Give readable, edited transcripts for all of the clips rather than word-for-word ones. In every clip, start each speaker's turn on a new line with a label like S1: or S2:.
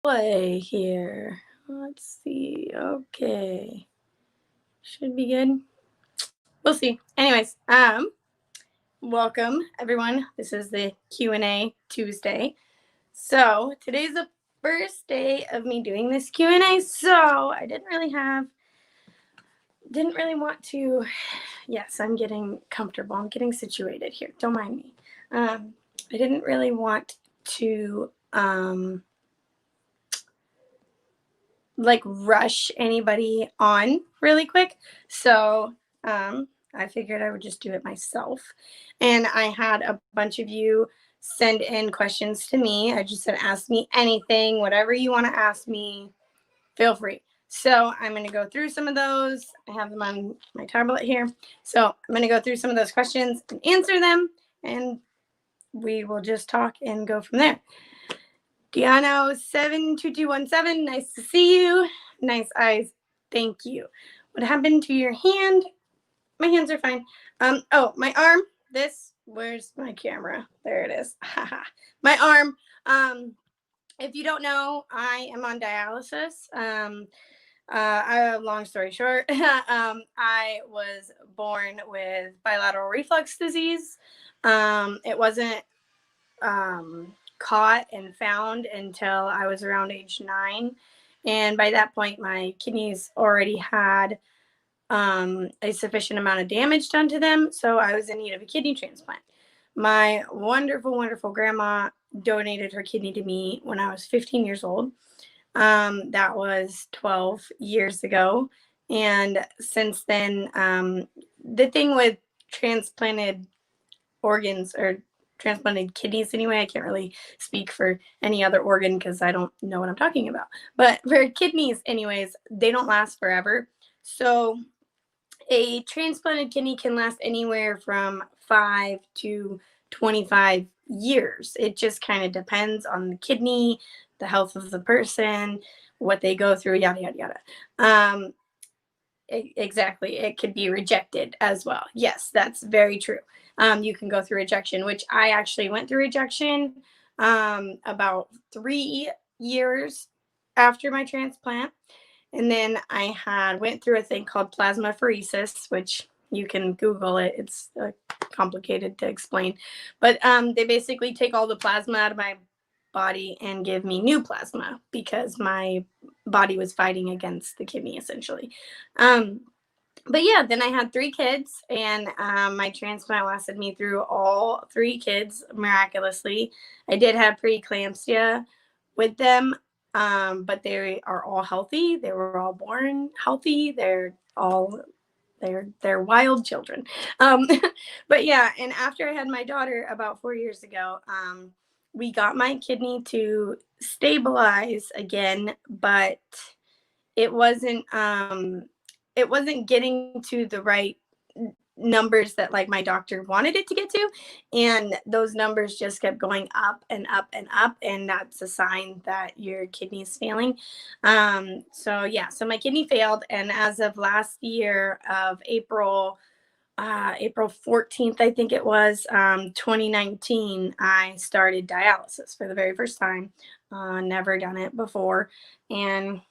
S1: Play here. Let's see. Okay. Should be good. We'll see. Anyways, welcome everyone. This is the Q&A Tuesday. So, today's the first day of me doing this Q&A, so I didn't really want to. Yes, I'm getting comfortable. I'm getting situated here. Don't mind me. I didn't really want to like rush anybody on really quick. So I figured I would just do it myself. And I had a bunch of you send in questions to me. I just said, ask me anything, whatever you want to ask me, feel free. So I'm going to go through some of those. I have them on my tablet here. So I'm going to go through some of those questions and answer them. And we will just talk and go from there. Diano72217, nice to see you. Nice eyes. Thank you. What happened to your hand? My hands are fine. My arm. Where's my camera? There it is. My arm. If you don't know, I am on dialysis. Long story short, I was born with bilateral reflux disease. It wasn't caught and found until I was around age 9. And by that point, my kidneys already had a sufficient amount of damage done to them. So I was in need of a kidney transplant. My wonderful, wonderful grandma donated her kidney to me when I was 15 years old. That was 12 years ago. And since then, the thing with transplanted organs or transplanted kidneys anyway, I can't really speak for any other organ because I don't know what I'm talking about. But for kidneys anyways, they don't last forever. So a transplanted kidney can last anywhere from 5 to 25 years. It just kind of depends on the kidney, the health of the person, what they go through, yada, yada, yada. Exactly. It could be rejected as well. Yes, that's very true. You can go through rejection, which I actually went through rejection about 3 years after my transplant. And then I went through a thing called plasmapheresis, which you can Google it. It's complicated to explain. But they basically take all the plasma out of my body and give me new plasma because my body was fighting against the kidney essentially. But yeah, then I had 3 kids, and my transplant lasted me through all 3 kids miraculously. I did have preeclampsia with them, but they are all healthy. They were all born healthy. They're wild children. But yeah, and after I had my daughter about 4 years ago, we got my kidney to stabilize again, but it wasn't getting to the right numbers that like my doctor wanted it to get to, and those numbers just kept going up and up and up, and that's a sign that your kidney's failing. So my kidney failed, and as of last year of April 14th, I think it was, 2019, I started dialysis for the very first time. Never done it before, and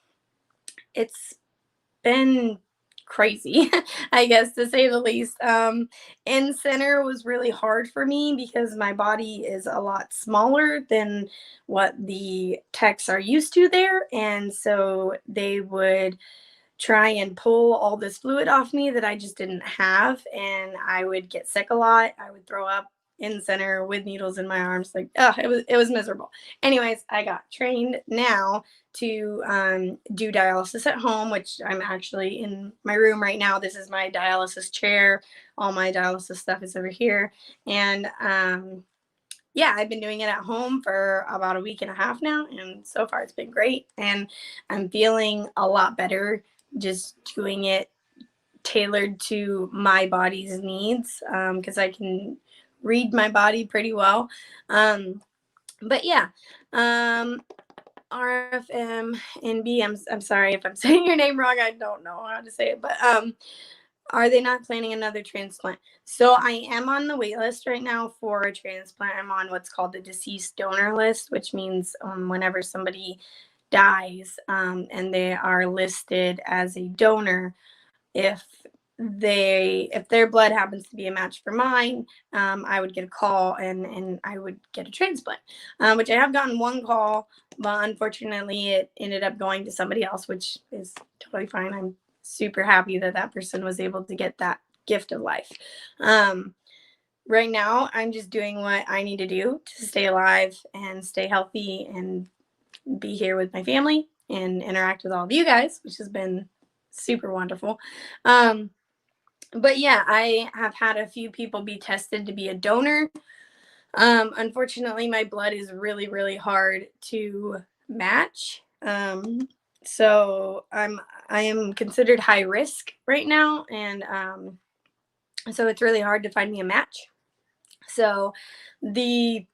S1: it's been crazy, I guess, to say the least. In center was really hard for me because my body is a lot smaller than what the techs are used to there. And so they would try and pull all this fluid off me that I just didn't have. And I would get sick a lot. I would throw up in center with needles in my arms. Like, oh, it was miserable. Anyways, I got trained now to do dialysis at home, which I'm actually in my room right now. This is my dialysis chair. All my dialysis stuff is over here. And yeah, I've been doing it at home for about a week and a half now. And so far it's been great. And I'm feeling a lot better just doing it tailored to my body's needs, because I can read my body pretty well. But yeah, RFM NB, I'm sorry if I'm saying your name wrong. I don't know how to say it, but are they not planning another transplant? So I am on the wait list right now for a transplant. I'm on what's called the deceased donor list, which means whenever somebody dies, and they are listed as a donor, if their blood happens to be a match for mine, I would get a call and I would get a transplant, which I have gotten one call, but unfortunately it ended up going to somebody else, which is totally fine. I'm super happy that that person was able to get that gift of life. Right now, I'm just doing what I need to do to stay alive and stay healthy and be here with my family and interact with all of you guys, which has been super wonderful. But yeah, I have had a few people be tested to be a donor. Unfortunately, my blood is really, really hard to match. So I am considered high risk right now, and so it's really hard to find me a match. So the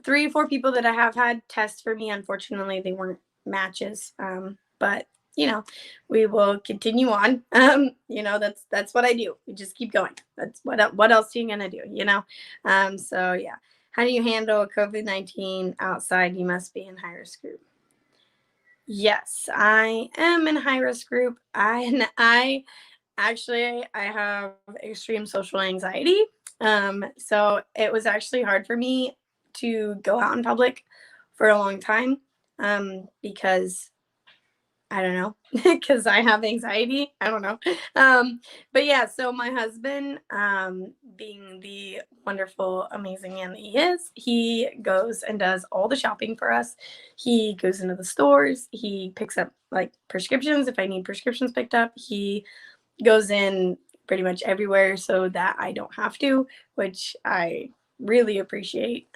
S1: 3 or 4 people that I have had test for me, unfortunately, they weren't matches. But you know, we will continue on. You know, that's what I do. We just keep going. That's what else are you gonna do? You know. So yeah. How do you handle COVID-19 outside? You must be in high risk group. Yes, I am in high risk group. I actually I have extreme social anxiety. So it was actually hard for me to go out in public for a long time, because I don't know, because I have anxiety. I don't know. But yeah, so my husband, being the wonderful, amazing man that he is, he goes and does all the shopping for us. He goes into the stores. He picks up like prescriptions if I need prescriptions picked up. He goes in pretty much everywhere so that I don't have to, which I really appreciate.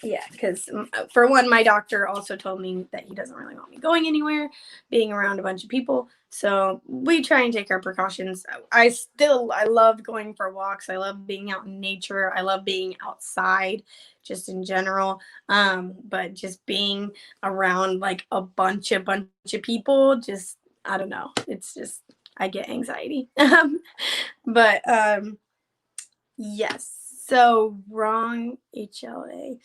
S1: Yeah, because for one, my doctor also told me that he doesn't really want me going anywhere, being around a bunch of people. So we try and take our precautions. I love going for walks. I love being out in nature. I love being outside just in general. But just being around like a bunch of people, just, I don't know. It's just, I get anxiety. But yes. So wrong HLA.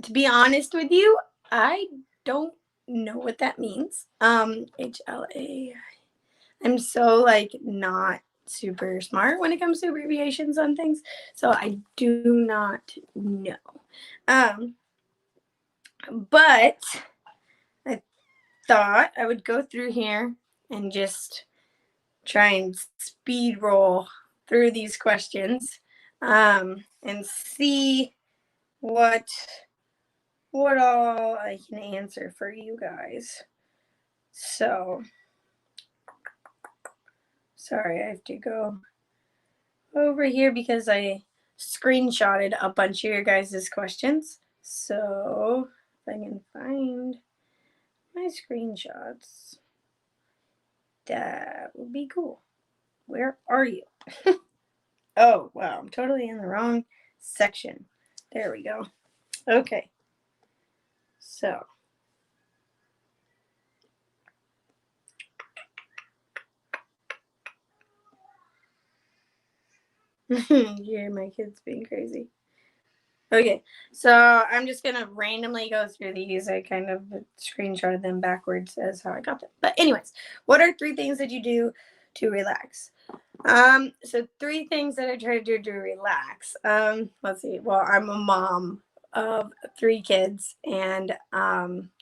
S1: To be honest with you, I don't know what that means. HLA. I'm so like not super smart when it comes to abbreviations on things, so I do not know. But I thought I would go through here and just try and speed roll through these questions, and see what all I can answer for you guys. So, sorry, I have to go over here because I screenshotted a bunch of your guys' questions. So, if I can find my screenshots, that would be cool. Where are you? Oh, wow, I'm totally in the wrong section. There we go. Okay. So, yeah, my kid's being crazy. Okay, so I'm just gonna randomly go through these. I kind of screenshotted them backwards as how I got them. But anyways, what are 3 things that you do to relax? So 3 things that I try to do to relax. Let's see. Well, I'm a mom of 3 kids, and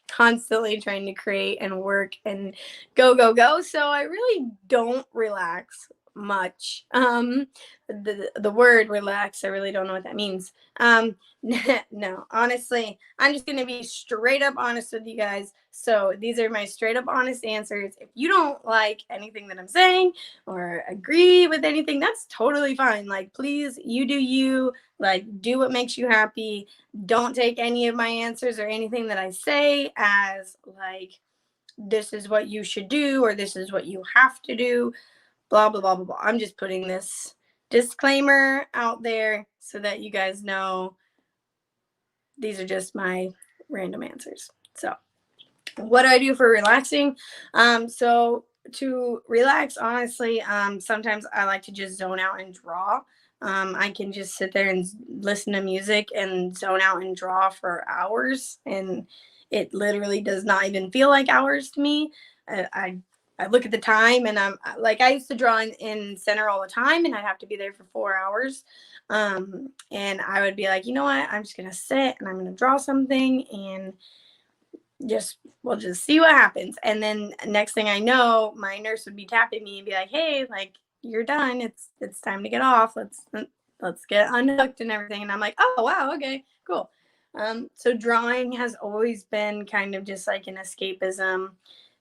S1: constantly trying to create and work and go. So I really don't relax much. The word relax, I really don't know what that means. No, honestly, I'm just gonna be straight up honest with you guys. So these are my straight up honest answers. If you don't like anything that I'm saying or agree with anything, that's totally fine. Like, please, you do you. Like, do what makes you happy. Don't take any of my answers or anything that I say as like, this is what you should do or this is what you have to do. Blah blah blah blah blah. I'm just putting this disclaimer out there so that you guys know these are just my random answers. So, what do I do for relaxing? So to relax, honestly, sometimes I like to just zone out and draw. I can just sit there and listen to music and zone out and draw for hours, and it literally does not even feel like hours to me. I look at the time and I'm like, I used to draw in center all the time and I'd have to be there for 4 hours. And I would be like, you know what? I'm just going to sit and I'm going to draw something and we'll just see what happens. And then next thing I know, my nurse would be tapping me and be like, hey, like, you're done. It's time to get off. Let's get unhooked and everything. And I'm like, oh wow, okay, cool. So drawing has always been kind of just like an escapism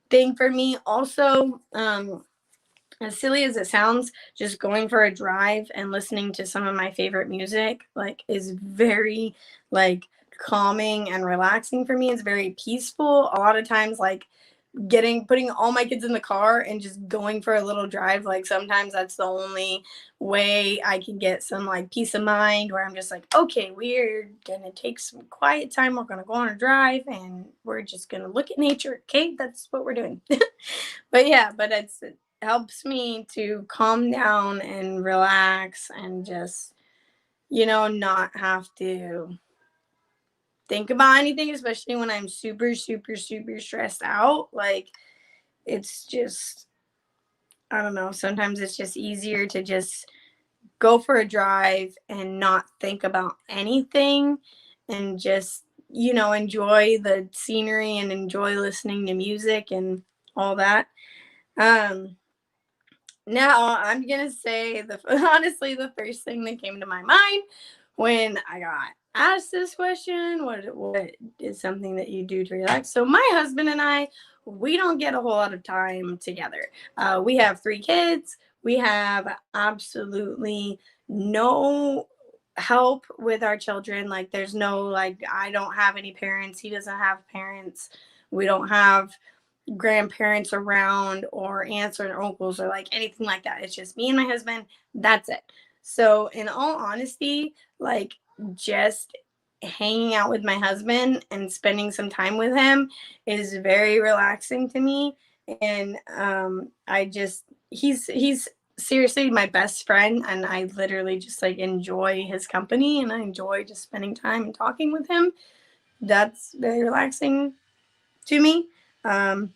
S1: thing for me. Also, as silly as it sounds, just going for a drive and listening to some of my favorite music like is very like calming and relaxing for me. It's very peaceful. A lot of times like putting all my kids in the car and just going for a little drive, like sometimes that's the only way I can get some like peace of mind where I'm just like, okay, we're gonna take some quiet time, we're gonna go on a drive and we're just gonna look at nature. Okay, that's what we're doing. But yeah, but it helps me to calm down and relax and just, not have to think about anything, especially when I'm super, super, super stressed out. Like, it's just, I don't know, sometimes it's just easier to just go for a drive and not think about anything and just, enjoy the scenery and enjoy listening to music and all that. Um, Now I'm gonna say honestly the first thing that came to my mind when I got asked this question, what is something that you do to relax? So my husband and I, we don't get a whole lot of time together. We have 3 kids. We have absolutely no help with our children. Like there's no like I don't have any parents. He doesn't have parents. We don't have grandparents around or aunts or uncles or like anything like that. It's just me and my husband. That's it. So, in all honesty, like just hanging out with my husband and spending some time with him is very relaxing to me. And he's seriously my best friend, and I literally just like enjoy his company and I enjoy just spending time and talking with him. That's very relaxing to me. Um,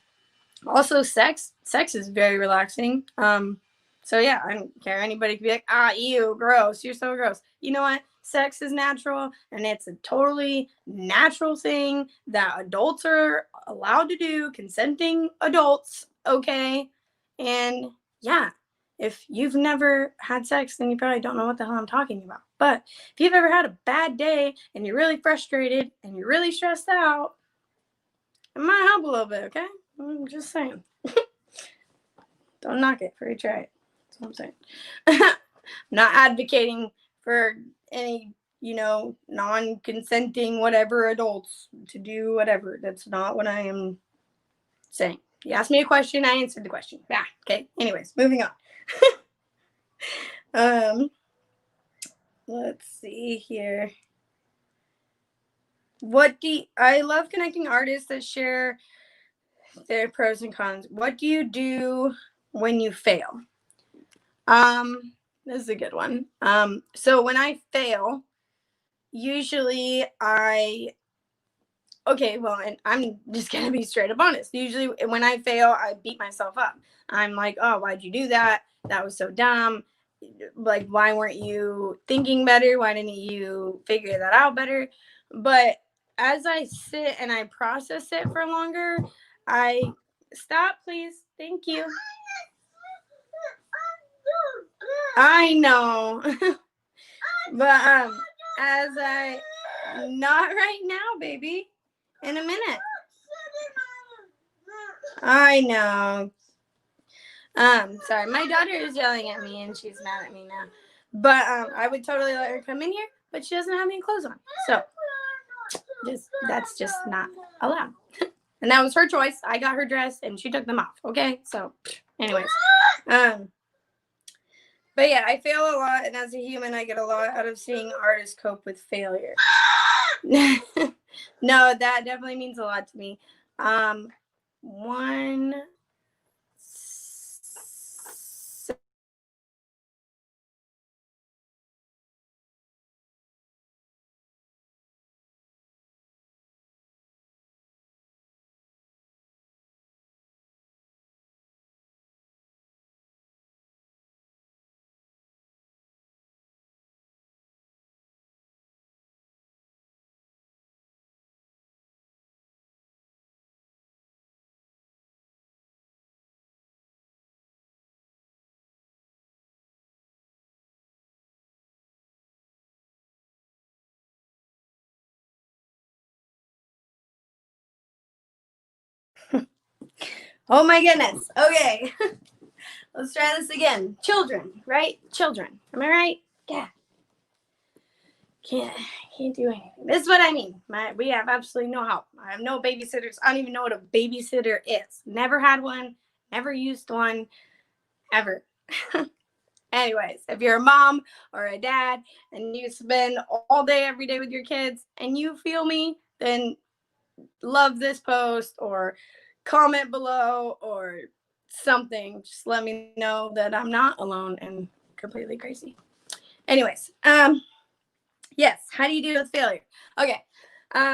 S1: Also, sex is very relaxing. So yeah, I don't care. Anybody could be like, ew, gross. You're so gross. You know what? Sex is natural, and it's a totally natural thing that adults are allowed to do, consenting adults, okay? And yeah, if you've never had sex, then you probably don't know what the hell I'm talking about. But if you've ever had a bad day and you're really frustrated and you're really stressed out, it might help a little bit, okay? I'm just saying. Don't knock it before you try it. That's what I'm saying. I'm not advocating for any, non-consenting whatever adults to do whatever. That's not what I am saying. You asked me a question, I answered the question. Yeah, okay. Anyways, moving on. um, let's see here. I love connecting artists that share their pros and cons. What do you do when you fail? This is a good one. So when I fail, usually and I'm just gonna be straight up honest. Usually when I fail, I beat myself up. I'm like, oh, why'd you do that? That was so dumb. Like, why weren't you thinking better? Why didn't you figure that out better? But as I sit and I process it for longer, I stop, please. Thank you. I know. But as I not right now, baby. In a minute. I know. Sorry, my daughter is yelling at me and she's mad at me now. But I would totally let her come in here, but she doesn't have any clothes on. So that's just not allowed. And that was her choice. I got her dressed and she took them off. Okay? So anyways. But yeah, I fail a lot, and as a human, I get a lot out of seeing artists cope with failure. No, that definitely means a lot to me. One Oh my goodness. Okay. Let's try this again. Children, right? Children. Am I right? Yeah. Can't do anything. This is what I mean. We have absolutely no help. I have no babysitters. I don't even know what a babysitter is. Never had one. Never used one. Ever. Anyways, if you're a mom or a dad and you spend all day every day with your kids and you feel me, then love this post or comment below or something. Just let me know that I'm not alone and completely crazy. Anyways, yes, how do you deal with failure? Okay.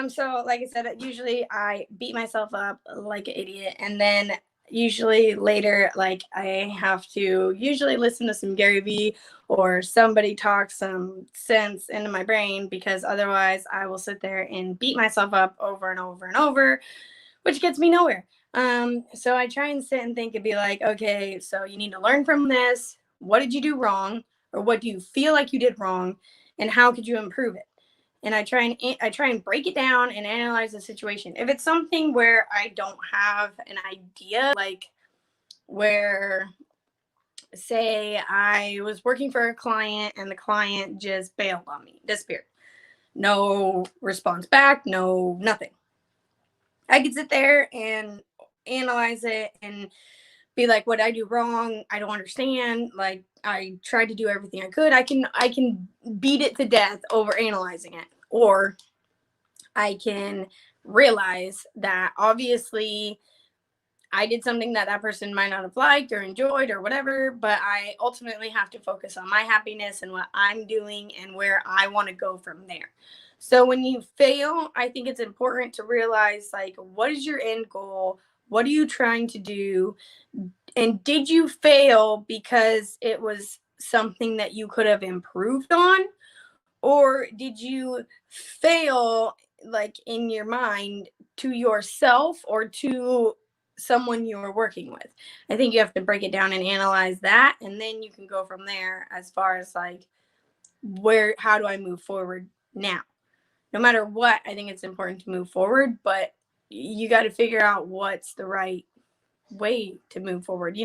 S1: So like I said, usually I beat myself up like an idiot, and then usually later, like I have to usually listen to some Gary Vee or somebody talk some sense into my brain, because otherwise I will sit there and beat myself up over and over and over, which gets me nowhere. So I try and sit and think and be like, okay, so you need to learn from this. What did you do wrong? Or what do you feel like you did wrong? And how could you improve it? And I try and break it down and analyze the situation. If it's something where I don't have an idea, like where, say, I was working for a client and the client just bailed on me, disappeared, no response back, no nothing. I could sit there and analyze it and be like, what did I do wrong? I don't understand. Like, I tried to do everything I could. I can beat it to death over analyzing it. Or I can realize that obviously I did something that that person might not have liked or enjoyed or whatever, but I ultimately have to focus on my happiness and what I'm doing and where I want to go from there. So when you fail, I think it's important to realize, like, what is your end goal? What are you trying to do? And did you fail because it was something that you could have improved on? Or did you fail, like, in your mind, to yourself or to someone you were working with? I think you have to break it down and analyze that, and then you can go from there as far as like, how do I move forward now? No matter what, I think it's important to move forward, but you got to figure out what's the right way to move forward.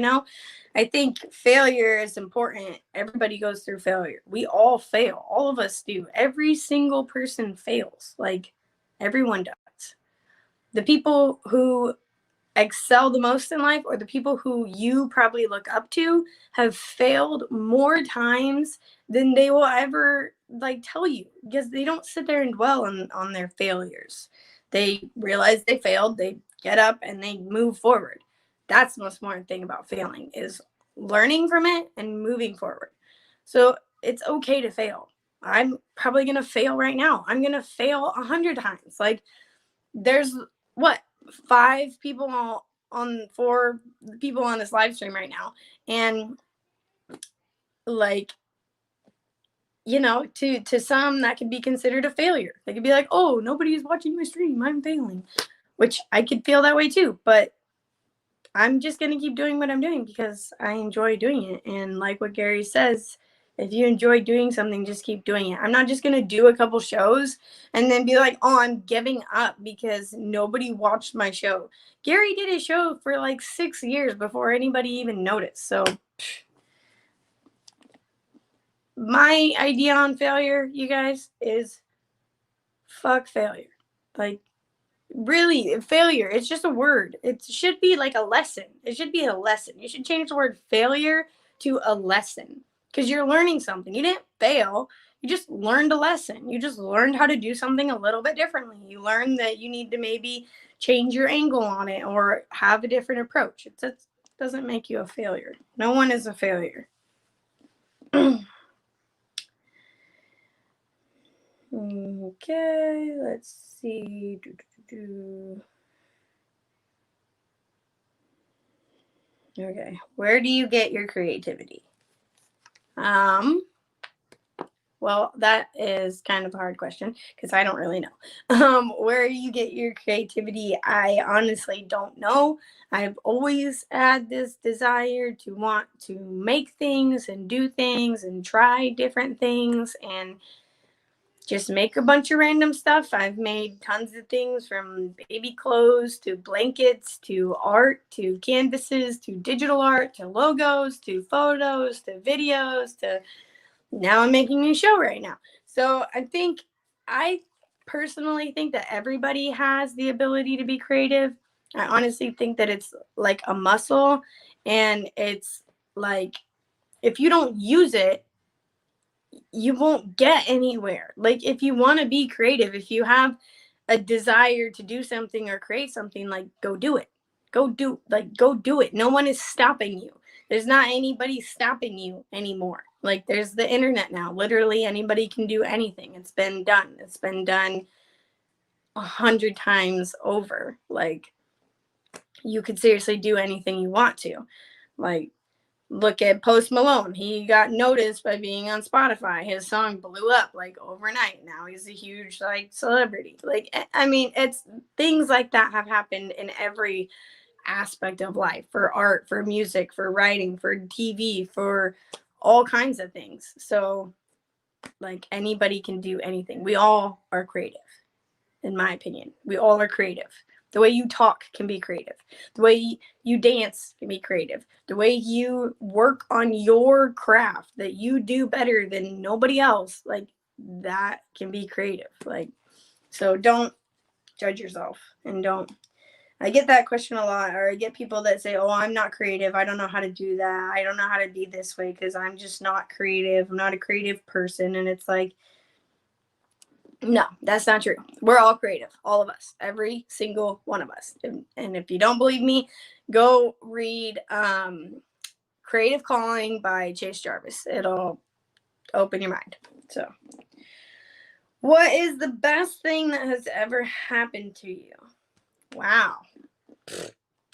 S1: I think failure is important. Everybody goes through failure. We all fail. All of us do. Every single person fails. Like, everyone does. The people who excel the most in life, or the people who you probably look up to, have failed more times than they will ever like tell you, because they don't sit there and dwell on their failures. They realize they failed, they get up and they move forward. That's the most important thing about failing, is learning from it and moving forward. So it's okay to fail. I'm probably going to fail right now. I'm going to fail 100 times. Like, there's what, 5 people on 4 people on this live stream right now, and like, to some that could be considered a failure. They could be like, oh, nobody's watching my stream, I'm failing, which I could feel that way too. But I'm just going to keep doing what I'm doing because I enjoy doing it. And like what Gary says, if you enjoy doing something, just keep doing it. I'm not just going to do a couple shows and then be like, oh, I'm giving up because nobody watched my show. Gary did a show for like 6 years before anybody even noticed. So my idea on failure, you guys, is fuck failure. Like, really, failure, it's just a word. It should be like a lesson. It should be a lesson. You should change the word failure to a lesson, because you're learning something. You didn't fail, you just learned a lesson. You just learned how to do something a little bit differently. You learned that you need to maybe change your angle on it or have a different approach. It doesn't make you a failure. No one is a failure. Okay, let's see. Okay, where do you get your creativity? Well, that is kind of a hard question because I don't really know. Where you get your creativity, I honestly don't know. I've always had this desire to want to make things and do things and try different things and just make a bunch of random stuff. I've made tons of things, from baby clothes to blankets to art to canvases to digital art to logos to photos to videos to now I'm making a show right now. So I personally think that everybody has the ability to be creative. I honestly think that it's like a muscle, and it's like if you don't use it, you won't get anywhere. Like if you want to be creative, if you have a desire to do something or create something, like go do it. Go do it. No one is stopping you. There's not anybody stopping you anymore. Like there's the internet now. Literally anybody can do anything. It's been done. It's been done 100 times over. Like you could seriously do anything you want to. Like look at Post Malone. He got noticed by being on Spotify. His song blew up like overnight. Now he's a huge like celebrity. Like I mean, it's things like that have happened in every aspect of life, for art, for music, for writing, for TV, for all kinds of things. So like anybody can do anything. We all are creative, in my opinion. We all are creative. The way you talk can be creative. The way you dance can be creative. The way you work on your craft that you do better than nobody else, like that can be creative. Like, so don't judge yourself, and don't. I get that question a lot, or I get people that say, "Oh, I'm not creative. I don't know how to do that. I don't know how to be this way because I'm just not creative. I'm not a creative person." And it's like, no, that's not true. We're all creative, all of us, every single one of us. And if you don't believe me, go read Creative Calling by Chase Jarvis. It'll open your mind. So, what is the best thing that has ever happened to you? Wow.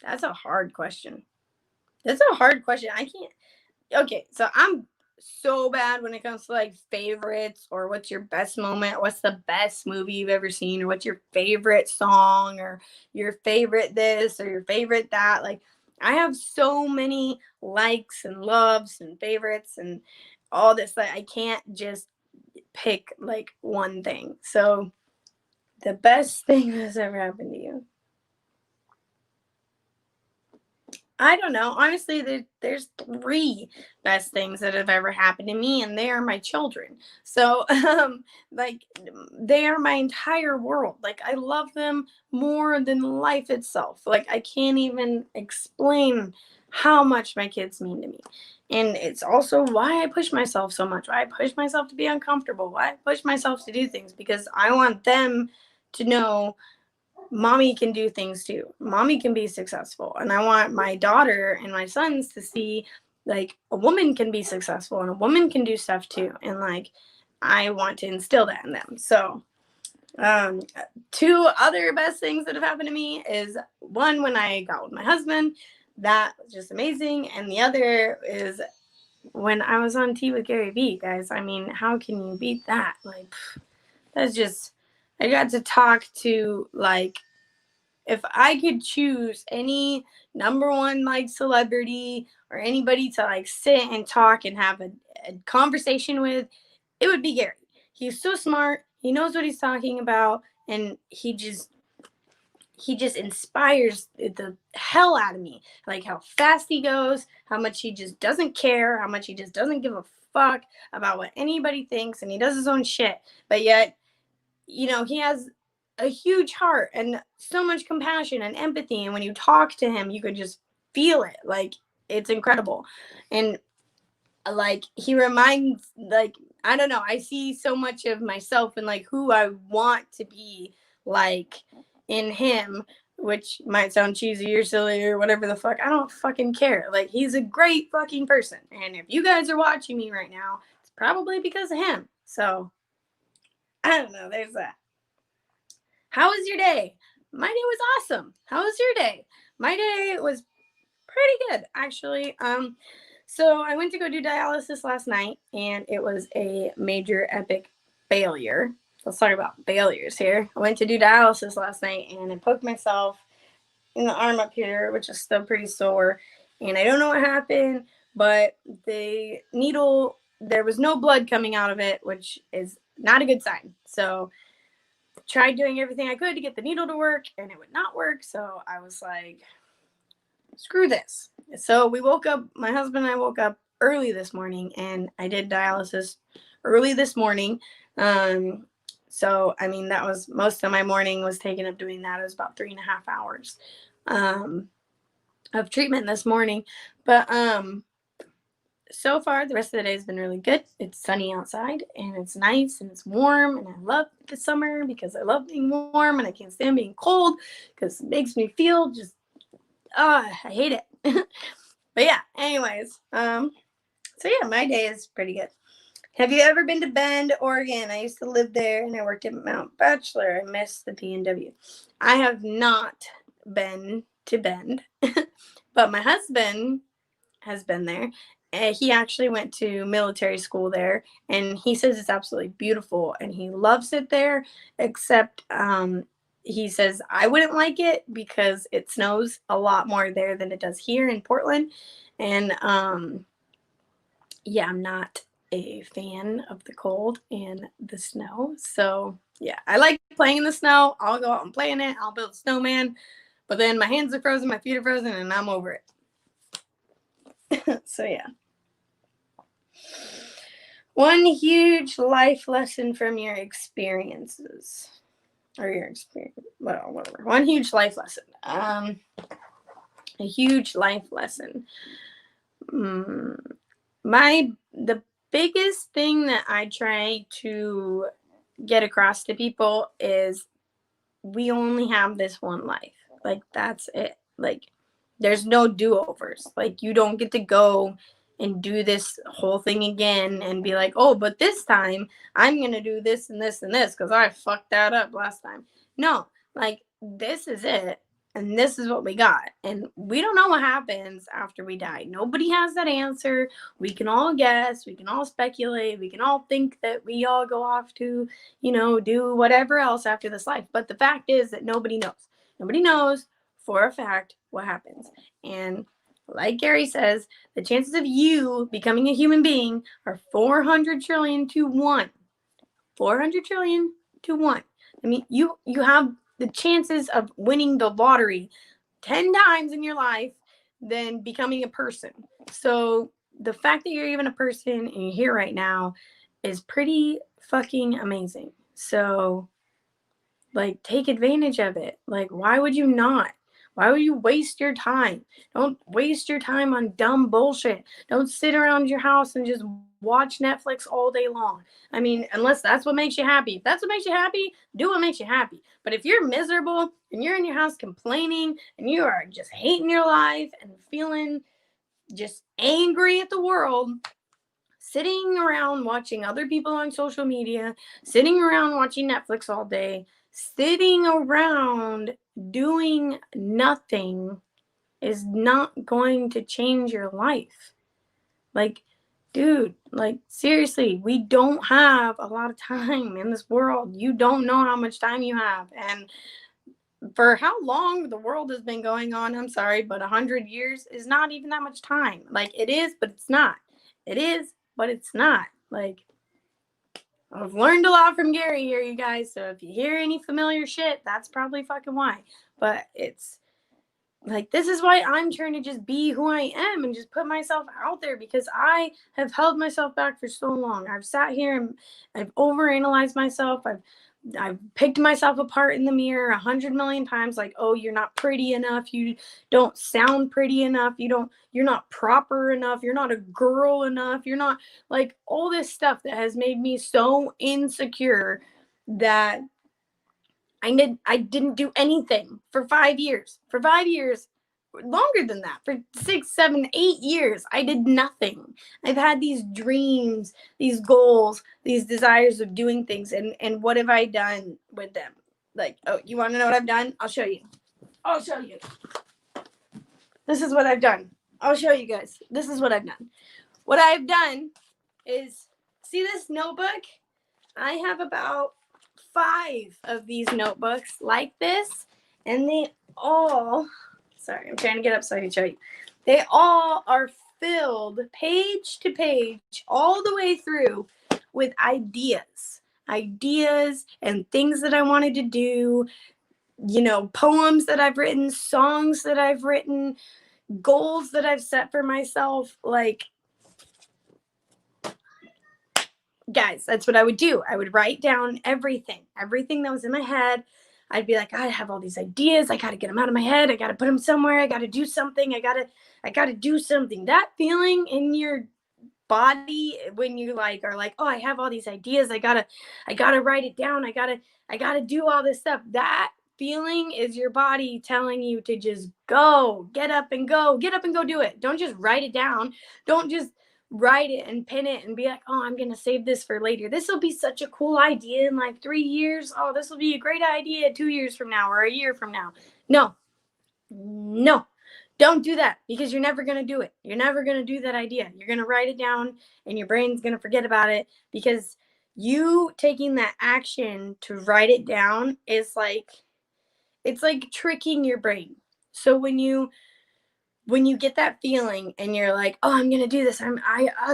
S1: That's a hard question. That's a hard question. I can't. Okay, so I'm so bad when it comes to like favorites, or what's your best moment, what's the best movie you've ever seen, or what's your favorite song, or your favorite this or your favorite that. Like I have so many likes and loves and favorites and all this that I can't just pick like one thing. So the best thing that's ever happened to you. I don't know. Honestly, there's three best things that have ever happened to me, and they are my children. So, like, they are my entire world. Like, I love them more than life itself. Like, I can't even explain how much my kids mean to me. And it's also why I push myself so much, why I push myself to be uncomfortable, why I push myself to do things, because I want them to know mommy can do things too. Mommy can be successful. And I want my daughter and my sons to see like a woman can be successful and a woman can do stuff too. And like, I want to instill that in them. So, two other best things that have happened to me is one, when I got with my husband, that was just amazing. And the other is when I was on Tea with Gary Vee, guys. I mean, how can you beat that? Like, that's just, I got to talk to like, if I could choose any number one like celebrity or anybody to like sit and talk and have a conversation with, it would be Gary. He's so smart. He knows what he's talking about, and he just inspires the hell out of me. Like how fast he goes, how much he just doesn't care, how much he just doesn't give a fuck about what anybody thinks, and he does his own shit. But yet, you know, he has a huge heart and so much compassion and empathy. And when you talk to him, you could just feel it. Like it's incredible. And like he reminds, like, I don't know, I see so much of myself and like who I want to be like in him, which might sound cheesy or silly or whatever the fuck. I don't fucking care. Like he's a great fucking person. And if you guys are watching me right now, it's probably because of him. So I don't know. There's that. How was your day? My day was awesome. How was your day? My day was pretty good, actually. So I went to go do dialysis last night, and it was a major epic failure. Let's talk about failures here. I went to do dialysis last night, and I poked myself in the arm up here, which is still pretty sore. And I don't know what happened, but the needle there was no blood coming out of it, which is not a good sign. So tried doing everything I could to get the needle to work, and it would not work. So I was like, screw this. So we woke up, my husband and I woke up early this morning, and I did dialysis early this morning. So, I mean, that was most of my morning was taken up doing that. It was about 3.5 hours of treatment this morning. But so far, the rest of the day has been really good. It's sunny outside, and it's nice, and it's warm, and I love the summer because I love being warm, and I can't stand being cold because it makes me feel just, I hate it. But yeah, anyways, so yeah, my day is pretty good. Have you ever been to Bend, Oregon? I used to live there, and I worked at Mount Bachelor. I miss the PNW. I have not been to Bend, but my husband has been there. He actually went to military school there, and he says it's absolutely beautiful, and he loves it there, except he says I wouldn't like it because it snows a lot more there than it does here in Portland. And yeah, I'm not a fan of the cold and the snow. So yeah, I like playing in the snow. I'll go out and play in it. I'll build a snowman, but then my hands are frozen, my feet are frozen, and I'm over it. So yeah. One huge life lesson from your experiences, or your experience, well, whatever. One huge life lesson. A huge life lesson. The biggest thing that I try to get across to people is we only have this one life. Like, that's it. Like, there's no do-overs. Like, you don't get to go and do this whole thing again and be like, oh, but this time I'm going to do this and this and this because I fucked that up last time. No, like, this is it. And this is what we got. And we don't know what happens after we die. Nobody has that answer. We can all guess. We can all speculate. We can all think that we all go off to, do whatever else after this life. But the fact is that nobody knows. Nobody knows for a fact what happens. And like Gary says, the chances of you becoming a human being are 400 trillion to 1. 400 trillion to 1. I mean, you have the chances of winning the lottery 10 times in your life than becoming a person. So the fact that you're even a person and you're here right now is pretty fucking amazing. So, like, take advantage of it. Like, why would you not? Why would you waste your time? Don't waste your time on dumb bullshit. Don't sit around your house and just watch Netflix all day long. I mean, unless that's what makes you happy. If that's what makes you happy, do what makes you happy. But if you're miserable and you're in your house complaining and you are just hating your life and feeling just angry at the world, sitting around watching other people on social media, sitting around watching Netflix all day, sitting around doing nothing is not going to change your life. Like, dude, like, seriously, we don't have a lot of time in this world. You don't know how much time you have. And for how long the world has been going on, I'm sorry, but 100 years is not even that much time. Like, it is, but it's not. It is, but it's not. Like, I've learned a lot from Gary here, you guys. So if you hear any familiar shit, that's probably fucking why. But it's like, this is why I'm trying to just be who I am and just put myself out there, because I have held myself back for so long. I've sat here and I've overanalyzed myself. I've picked myself apart in the mirror 100 million times. Like, oh, you're not pretty enough. You don't sound pretty enough. You're not proper enough. You're not a girl enough. You're not, like, all this stuff that has made me so insecure that I didn't do anything for 5 years. For 5 years, longer than that, for 6, 7, 8 years, I did nothing. I've had these dreams, these goals, these desires of doing things, and what have I done with them? Like, oh, you want to know what I've done? I'll show you. This is what I've done. I'll show you guys. This is what I've done. What I've done is, see this notebook? I have about 5 of these notebooks like this, and they all, sorry, I'm trying to get up so I can show you. They all are filled page to page all the way through with ideas and things that I wanted to do, poems that I've written, songs that I've written, goals that I've set for myself. Like, guys, that's what I would do. I would write down everything that was in my head. I'd be like, I have all these ideas. I got to get them out of my head. I got to put them somewhere. I got to do something. I got to do something. That feeling in your body when you are like, oh, I have all these ideas. I got to write it down. I got to do all this stuff. That feeling is your body telling you to just go, get up and go do it. Don't just write it down. Don't just write it and pin it and be like, oh, I'm going to save this for later. This will be such a cool idea in like 3 years. Oh, this will be a great idea 2 years from now or a year from now. No, don't do that, because you're never going to do it. You're never going to do that idea. You're going to write it down and your brain's going to forget about it, because you taking that action to write it down is like, it's like tricking your brain. So when you get that feeling and you're like, oh, I'm going to do this.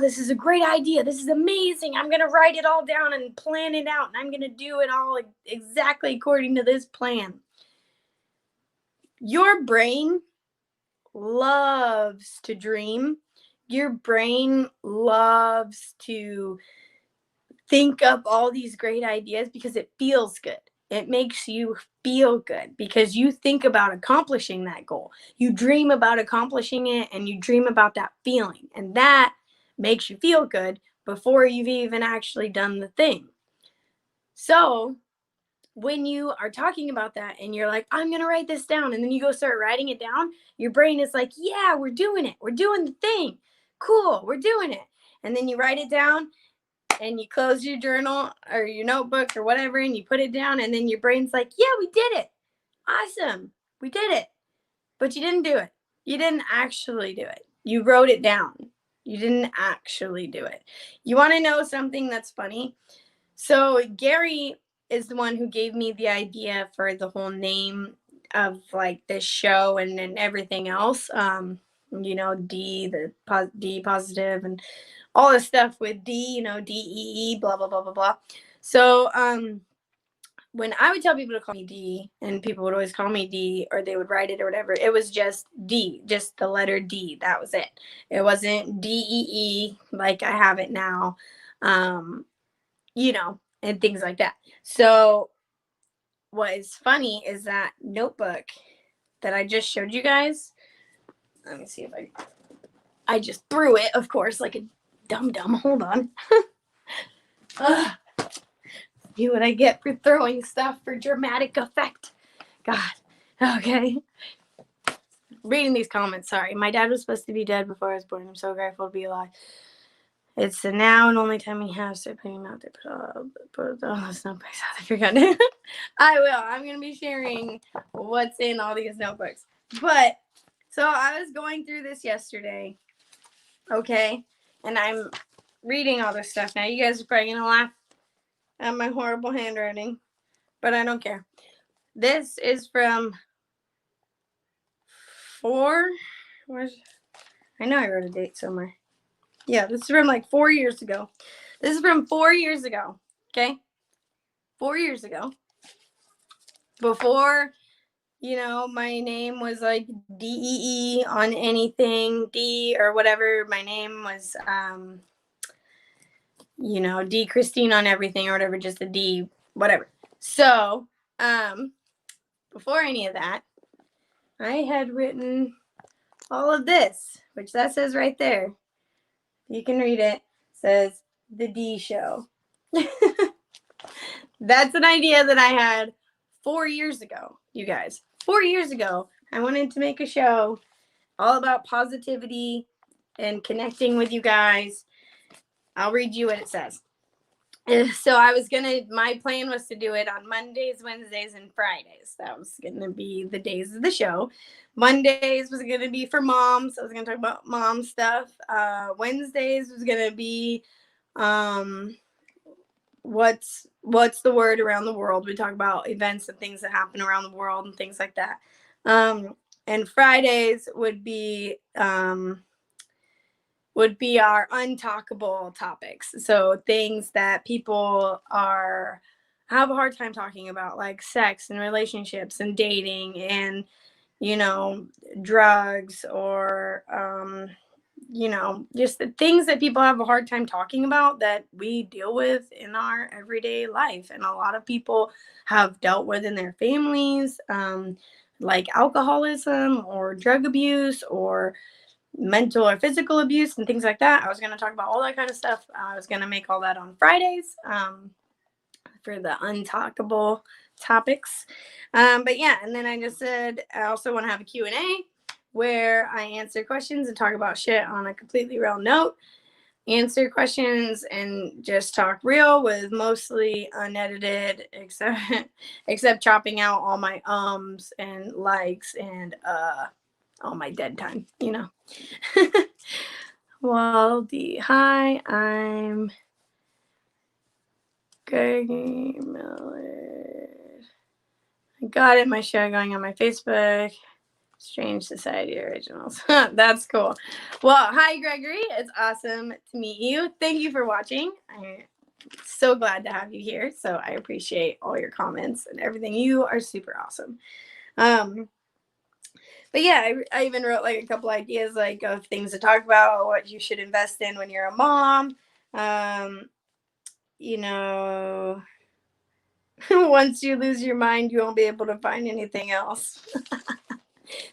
S1: This is a great idea. This is amazing. I'm going to write it all down and plan it out. And I'm going to do it all exactly according to this plan. Your brain loves to dream. Your brain loves to think up all these great ideas because it feels good. It makes you feel good because you think about accomplishing that goal. You dream about accomplishing it, and you dream about that feeling. And that makes you feel good before you've even actually done the thing. So when you are talking about that and you're like, I'm going to write this down, and then you go start writing it down, your brain is like, yeah, we're doing it. We're doing the thing. Cool, we're doing it. And then you write it down, and you close your journal or your notebook or whatever, and you put it down, and then your brain's like, yeah, we did it. Awesome. We did it. But you didn't do it. You didn't actually do it. You wrote it down. You didn't actually do it. You want to know something that's funny? So Gary is the one who gave me the idea for the whole name of like this show and everything else. D positive and all this stuff with D, DEE, blah, blah, blah, blah, blah. So when I would tell people to call me D, and people would always call me D, or they would write it or whatever, it was just D, just the letter D. That was it. It wasn't DEE like I have it now, and things like that. So what is funny is that notebook that I just showed you guys. Let me see if I just threw it, of course, like a dum. Hold on. See what I get for throwing stuff for dramatic effect. God. Okay. Reading these comments. Sorry. My dad was supposed to be dead before I was born. I'm so grateful to be alive. It's the now and only time we have. So putting him out there. Those notebooks out. I forgot. I will. I'm going to be sharing what's in all these notebooks. But so I was going through this yesterday. Okay. And I'm reading all this stuff now. You guys are probably going to laugh at my horrible handwriting, but I don't care. This is from I know I wrote a date somewhere. Yeah, this is from like 4 years ago. This is from 4 years ago. Okay. 4 years ago. Before, my name was like DEE on anything, D or whatever. My name was, D Christine on everything or whatever, just a D, whatever. So, before any of that, I had written all of this, which that says right there. You can read it. It says The D Show. That's an idea that I had 4 years ago, you guys. 4 years ago, I wanted to make a show all about positivity and connecting with you guys. I'll read you what it says. So my plan was to do it on Mondays, Wednesdays, and Fridays. That was going to be the days of the show. Mondays was going to be for moms. I was going to talk about mom stuff. Wednesdays was going to be what's the word around the world. We talk about events and things that happen around the world and things like that. And Fridays would be would be our untalkable topics. So things that people have a hard time talking about, like sex and relationships and dating and, you know, drugs or, you know, just the things that people have a hard time talking about that we deal with in our everyday life. And a lot of people have dealt with in their families, like alcoholism or drug abuse or mental or physical abuse and things like that. I was going to talk about all that kind of stuff. I was going to make all that on Fridays for the untalkable topics. But yeah, and then I just said I also want to have a Q&A where I answer questions and talk about shit on a completely real note. Answer questions and just talk real with mostly unedited, except chopping out all my and likes and all my dead time, you know. Waldy, hi, I'm Gregory Miller. I got it. My show going on my Facebook. Strange Society Originals. That's cool. Well, hi, Gregory. It's awesome to meet you. Thank you for watching. I'm so glad to have you here. So I appreciate all your comments and everything. You are super awesome. But yeah, I even wrote like a couple ideas like of things to talk about, what you should invest in when you're a mom. You know, once you lose your mind, you won't be able to find anything else.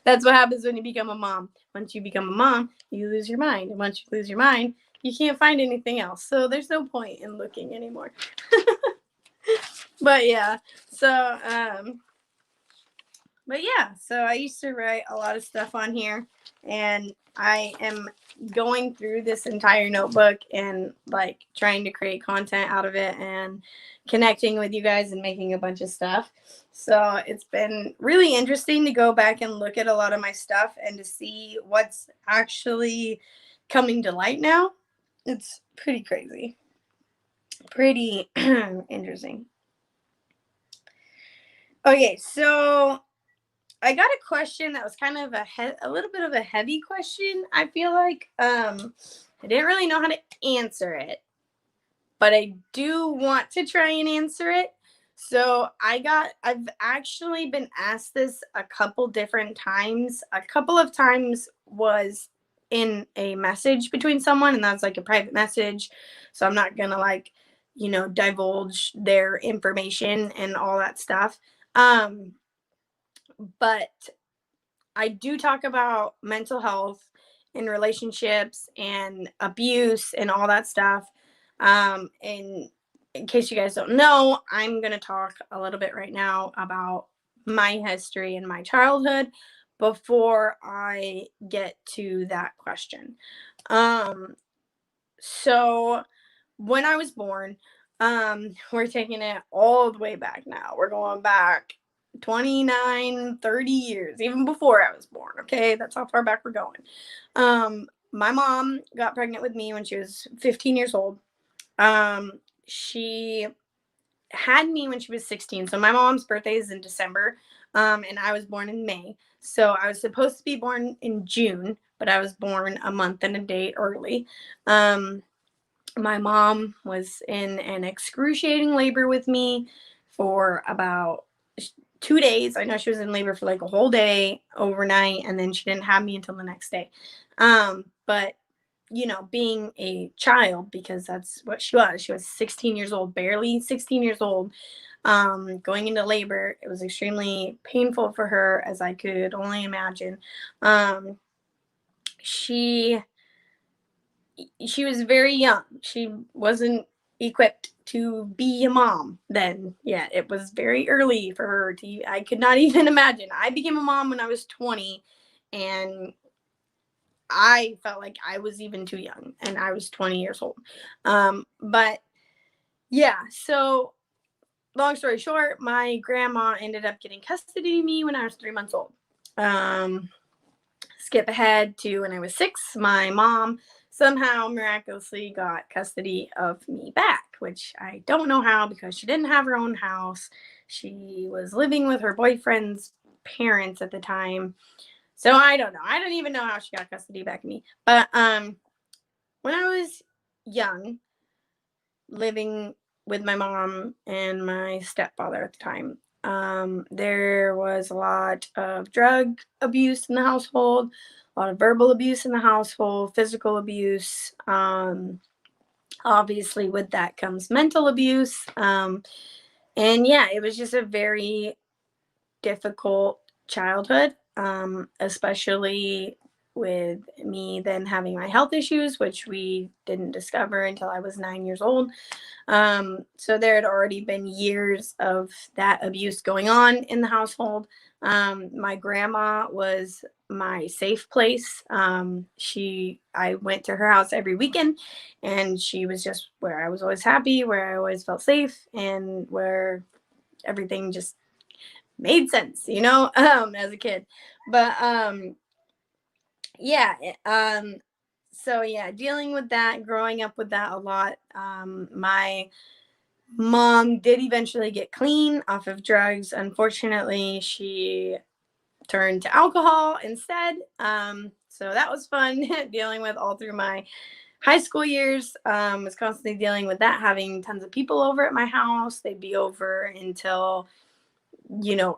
S1: That's what happens when you become a mom. Once you become a mom, you lose your mind. And once you lose your mind, you can't find anything else. So there's no point in looking anymore. But yeah, so but yeah, so I used to write a lot of stuff on here, and I am going through this entire notebook and like trying to create content out of it and connecting with you guys and making a bunch of stuff. So it's been really interesting to go back and look at a lot of my stuff and to see what's actually coming to light now. It's pretty crazy. Pretty interesting. Okay, so I got a question that was kind of a little bit of a heavy question. I feel like I didn't really know how to answer it, but I do want to try and answer it. So I've actually been asked this a couple different times. A couple of times was in a message between someone, and that's like a private message. So I'm not gonna like, you know, divulge their information and all that stuff. But I do talk about mental health and relationships and abuse and all that stuff. And in case you guys don't know, I'm going to talk a little bit right now about my history and my childhood before I get to that question. So when I was born, we're taking it all the way back now. We're going back 29, 30 years, even before I was born. Okay, that's how far back we're going. My mom got pregnant with me when she was 15 years old. She had me when she was 16. So my mom's birthday is in December, and I was born in May. So I was supposed to be born in June, but I was born a month and a day early. My mom was in an excruciating labor with me for about 2 days. I know she was in labor for like a whole day overnight, and then she didn't have me until the next day. But you know, being a child, because that's what she was 16 years old, barely 16 years old, going into labor. It was extremely painful for her, as I could only imagine. She was very young. She wasn't equipped to be a mom then yet. It was very early for her to, I could not even imagine. I became a mom when I was 20, and I felt like I was even too young, and I was 20 years old. But yeah, so long story short, my grandma ended up getting custody of me when I was 3 months old. Skip ahead to when I was 6, my mom somehow miraculously got custody of me back, which I don't know how, because she didn't have her own house. She was living with her boyfriend's parents at the time. So I don't know. I don't even know how she got custody back of me. But when I was young, living with my mom and my stepfather at the time, there was a lot of drug abuse in the household, a lot of verbal abuse in the household, physical abuse. Obviously, with that comes mental abuse. And yeah, it was just a very difficult childhood, especially with me then having my health issues, which we didn't discover until I was 9 years old. So there had already been years of that abuse going on in the household. My grandma was my safe place. I went to her house every weekend, and she was just where I was always happy, where I always felt safe, and where everything just made sense, as a kid. But yeah, so yeah, dealing with that, growing up with that a lot. My mom did eventually get clean off of drugs. Unfortunately, she turned to alcohol instead. So that was fun dealing with all through my high school years. Was constantly dealing with that, having tons of people over at my house. They'd be over until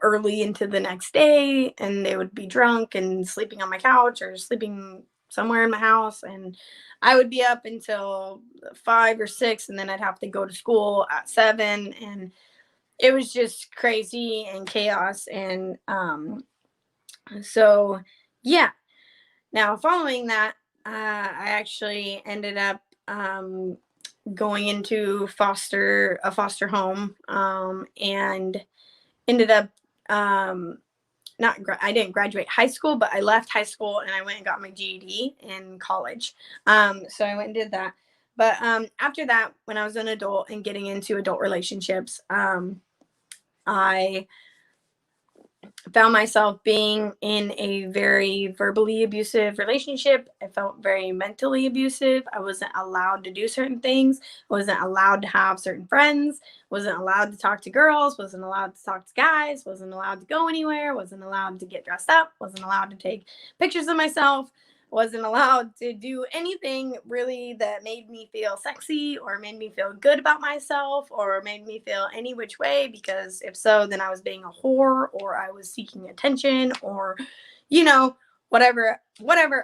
S1: early into the next day, and they would be drunk and sleeping on my couch or sleeping somewhere in my house, and I would be up until 5 or 6, and then I'd have to go to school at 7, and it was just crazy and chaos. And so yeah, now following that, I actually ended up going into a foster home, and ended up not I didn't graduate high school, but I left high school and I went and got my GED in college. So I went and did that. But after that, when I was an adult and getting into adult relationships, I found myself being in a very verbally abusive relationship. I felt very mentally abusive. I wasn't allowed to do certain things, wasn't allowed to have certain friends, wasn't allowed to talk to girls, wasn't allowed to talk to guys, wasn't allowed to go anywhere, wasn't allowed to get dressed up, wasn't allowed to take pictures of myself, wasn't allowed to do anything really that made me feel sexy or made me feel good about myself or made me feel any which way, because if so, then I was being a whore or I was seeking attention, or whatever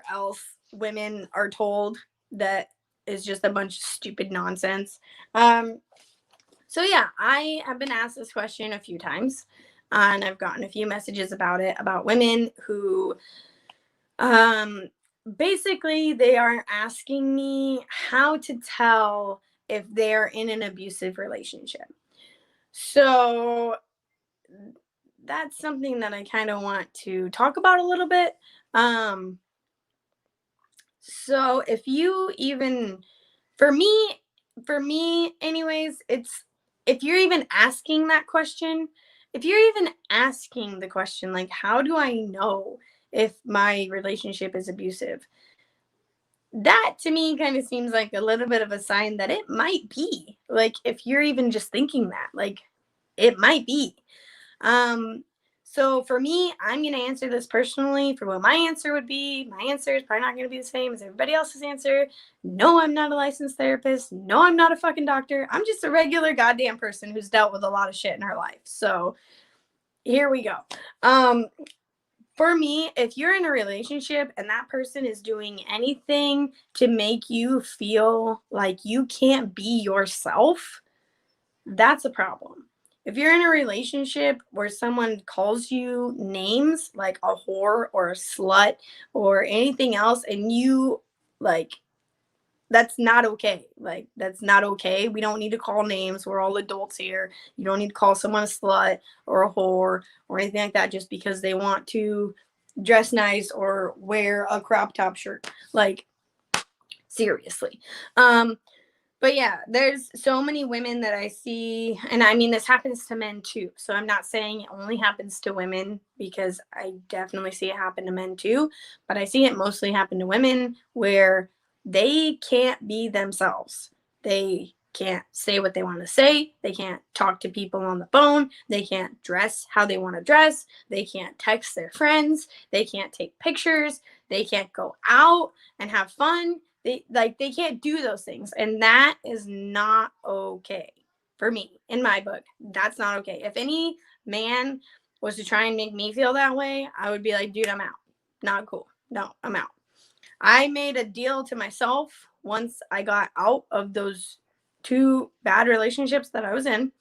S1: else women are told that is just a bunch of stupid nonsense. So yeah, I have been asked this question a few times, and I've gotten a few messages about it, about women who basically they are asking me how to tell if they're in an abusive relationship. So that's something that I kind of want to talk about a little bit. So if you even for me anyways, it's if you're even asking that question, if you're even asking the question like how do I know if my relationship is abusive? That to me kind of seems like a little bit of a sign that it might be. Like if you're even just thinking that, like it might be. Um so for me, I'm going to answer this personally for what my answer would be. My answer is probably not going to be the same as everybody else's answer. No, I'm not a licensed therapist. No, I'm not a fucking doctor. I'm just a regular goddamn person who's dealt with a lot of shit in her life. So here we go. For me, if you're in a relationship and that person is doing anything to make you feel like you can't be yourself, that's a problem. If you're in a relationship where someone calls you names like a whore or a slut or anything else, and you like, that's not okay. Like, that's not okay. We don't need to call names. We're all adults here. You don't need to call someone a slut or a whore or anything like that just because they want to dress nice or wear a crop top shirt. Like, seriously. But yeah, there's so many women that I see, and I mean, this happens to men too. So I'm not saying it only happens to women, because I definitely see it happen to men too. But I see it mostly happen to women where they can't be themselves. They can't say what they want to say. They can't talk to people on the phone. They can't dress how they want to dress. They can't text their friends. They can't take pictures. They can't go out and have fun. They can't do those things, and that is not okay for me. In my book, that's not okay. If any man was to try and make me feel that way, I would be like, dude, I'm out. Not cool. No, I'm out. I made a deal to myself once I got out of those 2 bad relationships that I was in.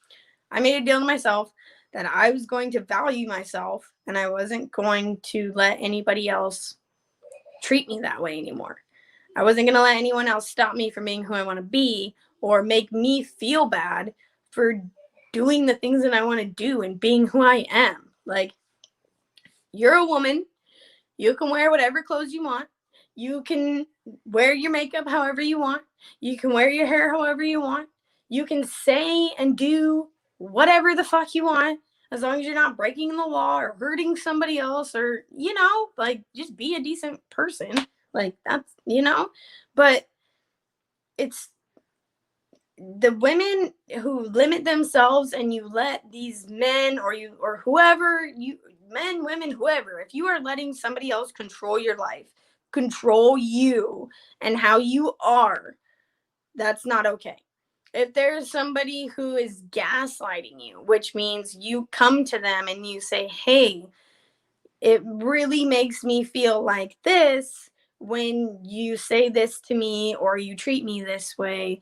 S1: I made a deal to myself that I was going to value myself, and I wasn't going to let anybody else treat me that way anymore. I wasn't going to let anyone else stop me from being who I want to be or make me feel bad for doing the things that I want to do and being who I am. Like, you're a woman. You can wear whatever clothes you want. You can wear your makeup however you want. You can wear your hair however you want. You can say and do whatever the fuck you want, as long as you're not breaking the law or hurting somebody else, or, like, just be a decent person. Like, that's, but it's the women who limit themselves, and you let these men or whoever, men, women, whoever, if you are letting somebody else control your life, control you and how you are, that's not okay. If there's somebody who is gaslighting you, which means you come to them and you say, hey, it really makes me feel like this when you say this to me or you treat me this way.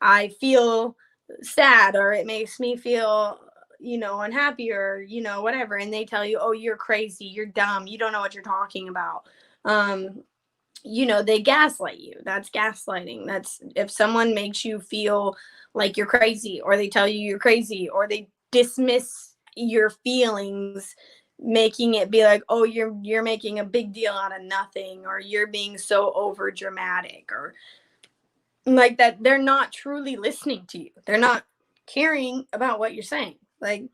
S1: I feel sad, or it makes me feel, unhappy, or, whatever. And they tell you, oh, you're crazy, you're dumb, you don't know what you're talking about. They gaslight you. That's gaslighting. That's if someone makes you feel like you're crazy, or they tell you you're crazy, or they dismiss your feelings, making it be like, oh, you're making a big deal out of nothing, or you're being so over dramatic, or like that. They're not truly listening to you. They're not caring about what you're saying. Like,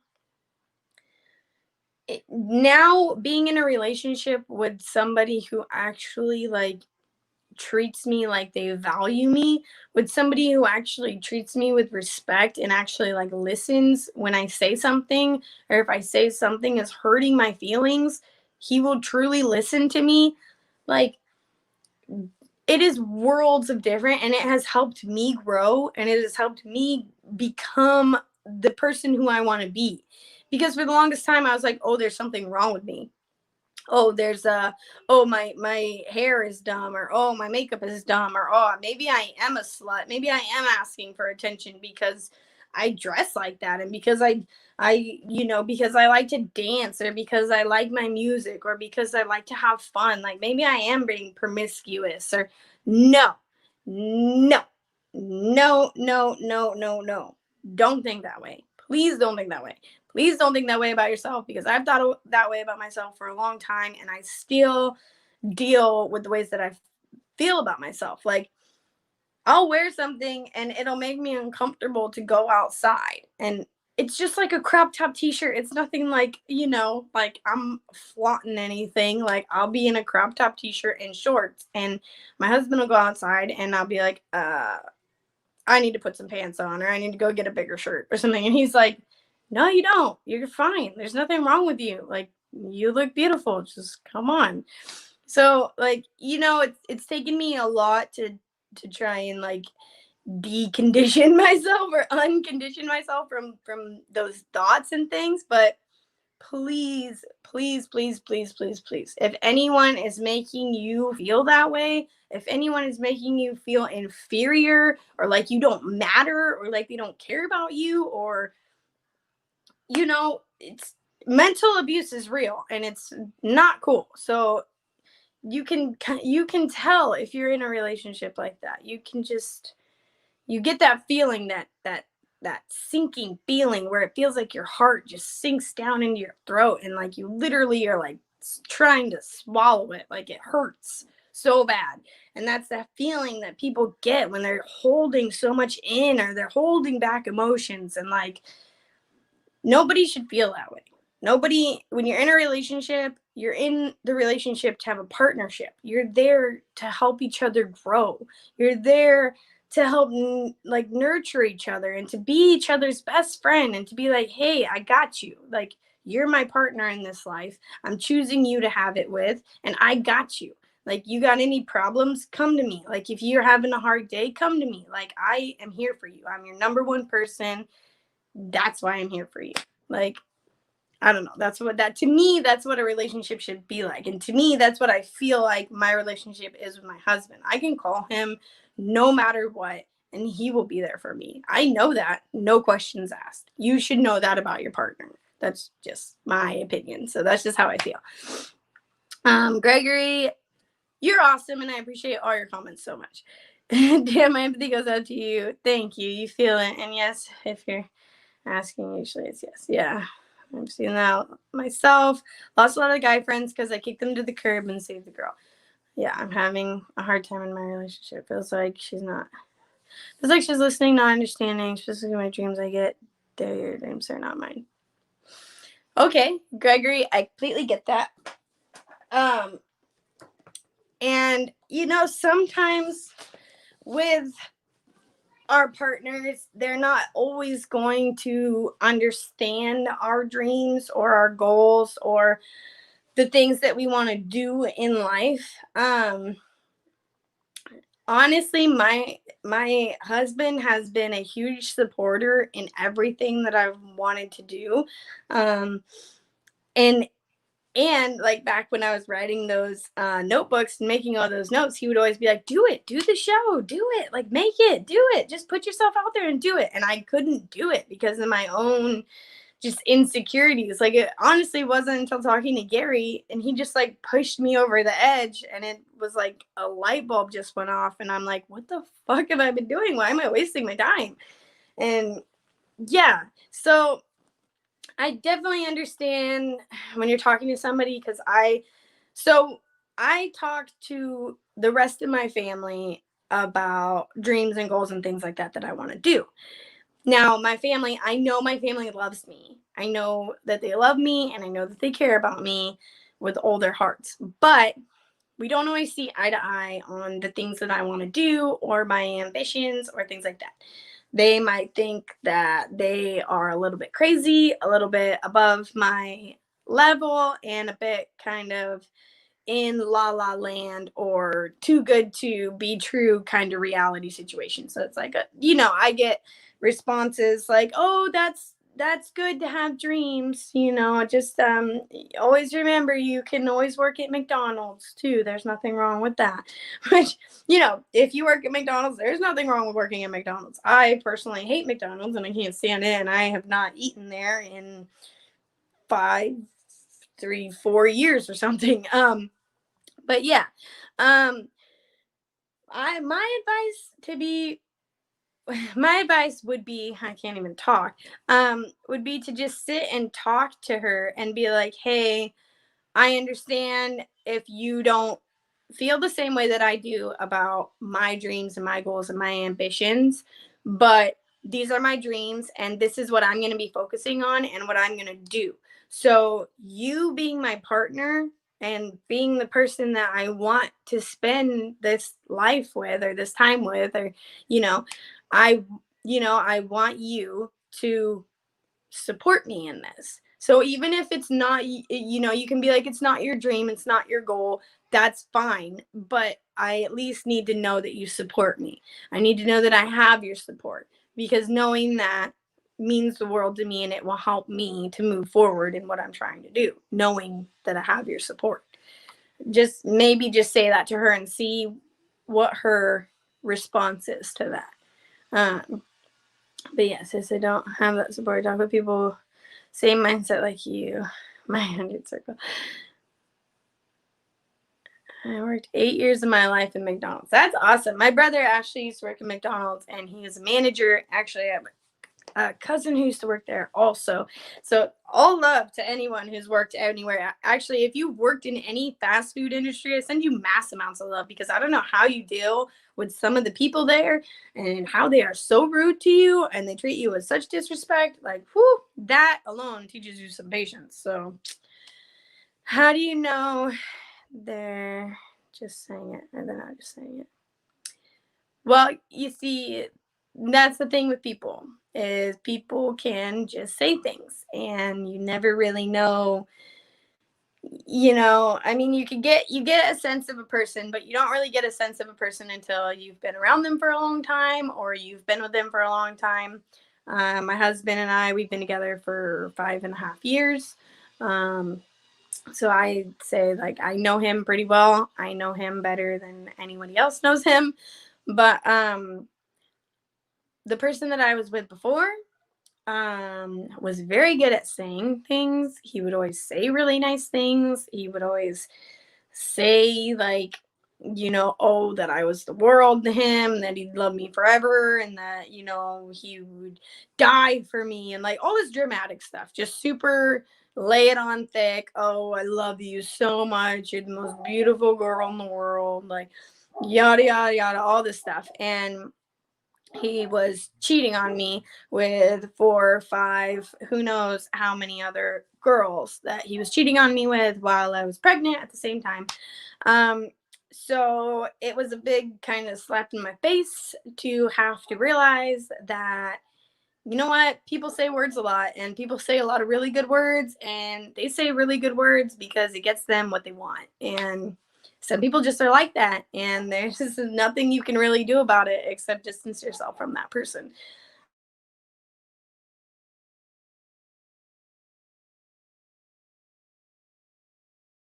S1: now being in a relationship with somebody who actually, like, treats me like they value me, with somebody who actually treats me with respect and actually, like, listens when I say something, or if I say something is hurting my feelings, he will truly listen to me. Like, it is worlds of different, and it has helped me grow, and it has helped me become the person who I want to be. Because for the longest time I was like, oh, there's something wrong with me. Oh, there's my hair is dumb, or oh, my makeup is dumb, or oh, maybe I am a slut. Maybe I am asking for attention because I dress like that, and because because I like to dance, or because I like my music, or because I like to have fun. Like, maybe I am being promiscuous, or no, no, no, no, no, no, no. Don't think that way. Please don't think that way. Please don't think that way about yourself, because I've thought that way about myself for a long time, and I still deal with the ways that I feel about myself. Like, I'll wear something and it'll make me uncomfortable to go outside, and it's just like a crop top t-shirt. It's nothing like, like I'm flaunting anything. Like, I'll be in a crop top t-shirt and shorts, and my husband will go outside, and I'll be like, I need to put some pants on, or I need to go get a bigger shirt or something. And he's like, no, you don't. You're fine. There's nothing wrong with you. Like, you look beautiful. Just come on. So, like, it's taken me a lot to try and, like, decondition myself or uncondition myself from those thoughts and things. But please, please, please, please, please, please, if anyone is making you feel that way, if anyone is making you feel inferior, or like you don't matter, or like they don't care about you, or, it's mental abuse is real, and it's not cool. So you can tell if you're in a relationship like that. You get that feeling, that sinking feeling, where it feels like your heart just sinks down into your throat, and like you literally are like trying to swallow it. Like, it hurts so bad. And that's that feeling that people get when they're holding so much in, or they're holding back emotions. And, like, nobody should feel that way. Nobody, when you're in a relationship, you're in the relationship to have a partnership. You're there to help each other grow. You're there to help, like, nurture each other, and to be each other's best friend, and to be like, hey, I got you. Like, you're my partner in this life. I'm choosing you to have it with, and I got you. Like, you got any problems, come to me. Like, if you're having a hard day, come to me. Like, I am here for you. I'm your number one person. That's why I'm here for you. Like, I don't know. To me, that's what a relationship should be like. And to me, that's what I feel like my relationship is with my husband. I can call him no matter what, and he will be there for me. I know that. No questions asked. You should know that about your partner. That's just my opinion. So that's just how I feel. Gregory, you're awesome, and I appreciate all your comments so much. Damn, my empathy goes out to you. Thank you. You feel it. And yes, if you're asking, usually it's yes. Yeah. I've seen that myself. Lost a lot of guy friends because I kicked them to the curb and saved the girl. Yeah, I'm having a hard time in my relationship. Feels like she's listening, not understanding. Especially my dreams I get. They're your dreams, they're not mine. Okay, Gregory, I completely get that. And sometimes with our partners, they're not always going to understand our dreams or our goals or the things that we want to do in life. Honestly, my husband has been a huge supporter in everything that I've wanted to do. And like back when I was writing those notebooks and making all those notes, he would always be like, do it, do the show, do it, like make it, do it, just put yourself out there and do it. And I couldn't do it because of my own just insecurities. Like, it honestly wasn't until talking to Gary and he just like pushed me over the edge, and it was like a light bulb just went off, and I'm like, what the fuck have I been doing? Why am I wasting my time? And yeah, so I definitely understand when you're talking to somebody, because I talked to the rest of my family about dreams and goals and things like that I want to do. Now, I know my family loves me. I know that they love me, and I know that they care about me with all their hearts. But we don't always see eye to eye on the things that I want to do or my ambitions or things like that. They might think that they are a little bit crazy, a little bit above my level, and a bit kind of in la la land or too good to be true kind of reality situation. So it's like, I get responses like, oh, that's good to have dreams, just always remember you can always work at McDonald's too. There's nothing wrong with that. Which, if you work at McDonald's, there's nothing wrong with working at McDonald's. I personally hate McDonald's and I can't stand it, and I have not eaten there in 4 years or something. But yeah, my advice would be, I can't even talk, would be to just sit and talk to her and be like, hey, I understand if you don't feel the same way that I do about my dreams and my goals and my ambitions, but these are my dreams and this is what I'm going to be focusing on and what I'm going to do. So you being my partner and being the person that I want to spend this life with or this time with, or, I want you to support me in this. So even if it's not, you can be like, it's not your dream, it's not your goal, that's fine. But I at least need to know that you support me. I need to know that I have your support, because knowing that means the world to me, and it will help me to move forward in what I'm trying to do, knowing that I have your support. Just say that to her and see what her response is to that. But yes, I don't have that support. Talk with people, same mindset like you. My 100 circle. I worked 8 years of my life in McDonald's. That's awesome. My brother actually used to work at McDonald's, and he was a manager. Actually, I have a cousin who used to work there also. So all love to anyone who's worked anywhere. Actually, if you worked in any fast food industry, I send you mass amounts of love, because I don't know how you deal with some of the people there and how they are so rude to you and they treat you with such disrespect. Like, whew, that alone teaches you some patience. So how do you know they're just saying it or they're not just saying it? Well, you see, that's the thing with people, is people can just say things and you never really know I mean, you get a sense of a person, but you don't really get a sense of a person until you've been around them for a long time or you've been with them for a long time. My husband and I, we've been together for 5.5 years. Um, so I say, like, I know him pretty well. I know him better than anybody else knows him. But the person that I was with before, was very good at saying things. He would always say really nice things. He would always say, like, oh, that I was the world to him, that he'd love me forever, and that, he would die for me, and like all this dramatic stuff, just super lay it on thick. Oh, I love you so much. You're the most beautiful girl in the world. Like, yada, yada, yada, all this stuff. And he was cheating on me with 4 or 5, who knows how many other girls that he was cheating on me with while I was pregnant at the same time. Um, so it was a big kind of slap in my face to have to realize that, you know what, people say words a lot, and people say a lot of really good words, and they say really good words because it gets them what they want. And some people just are like that, and there's just nothing you can really do about it except distance yourself from that person.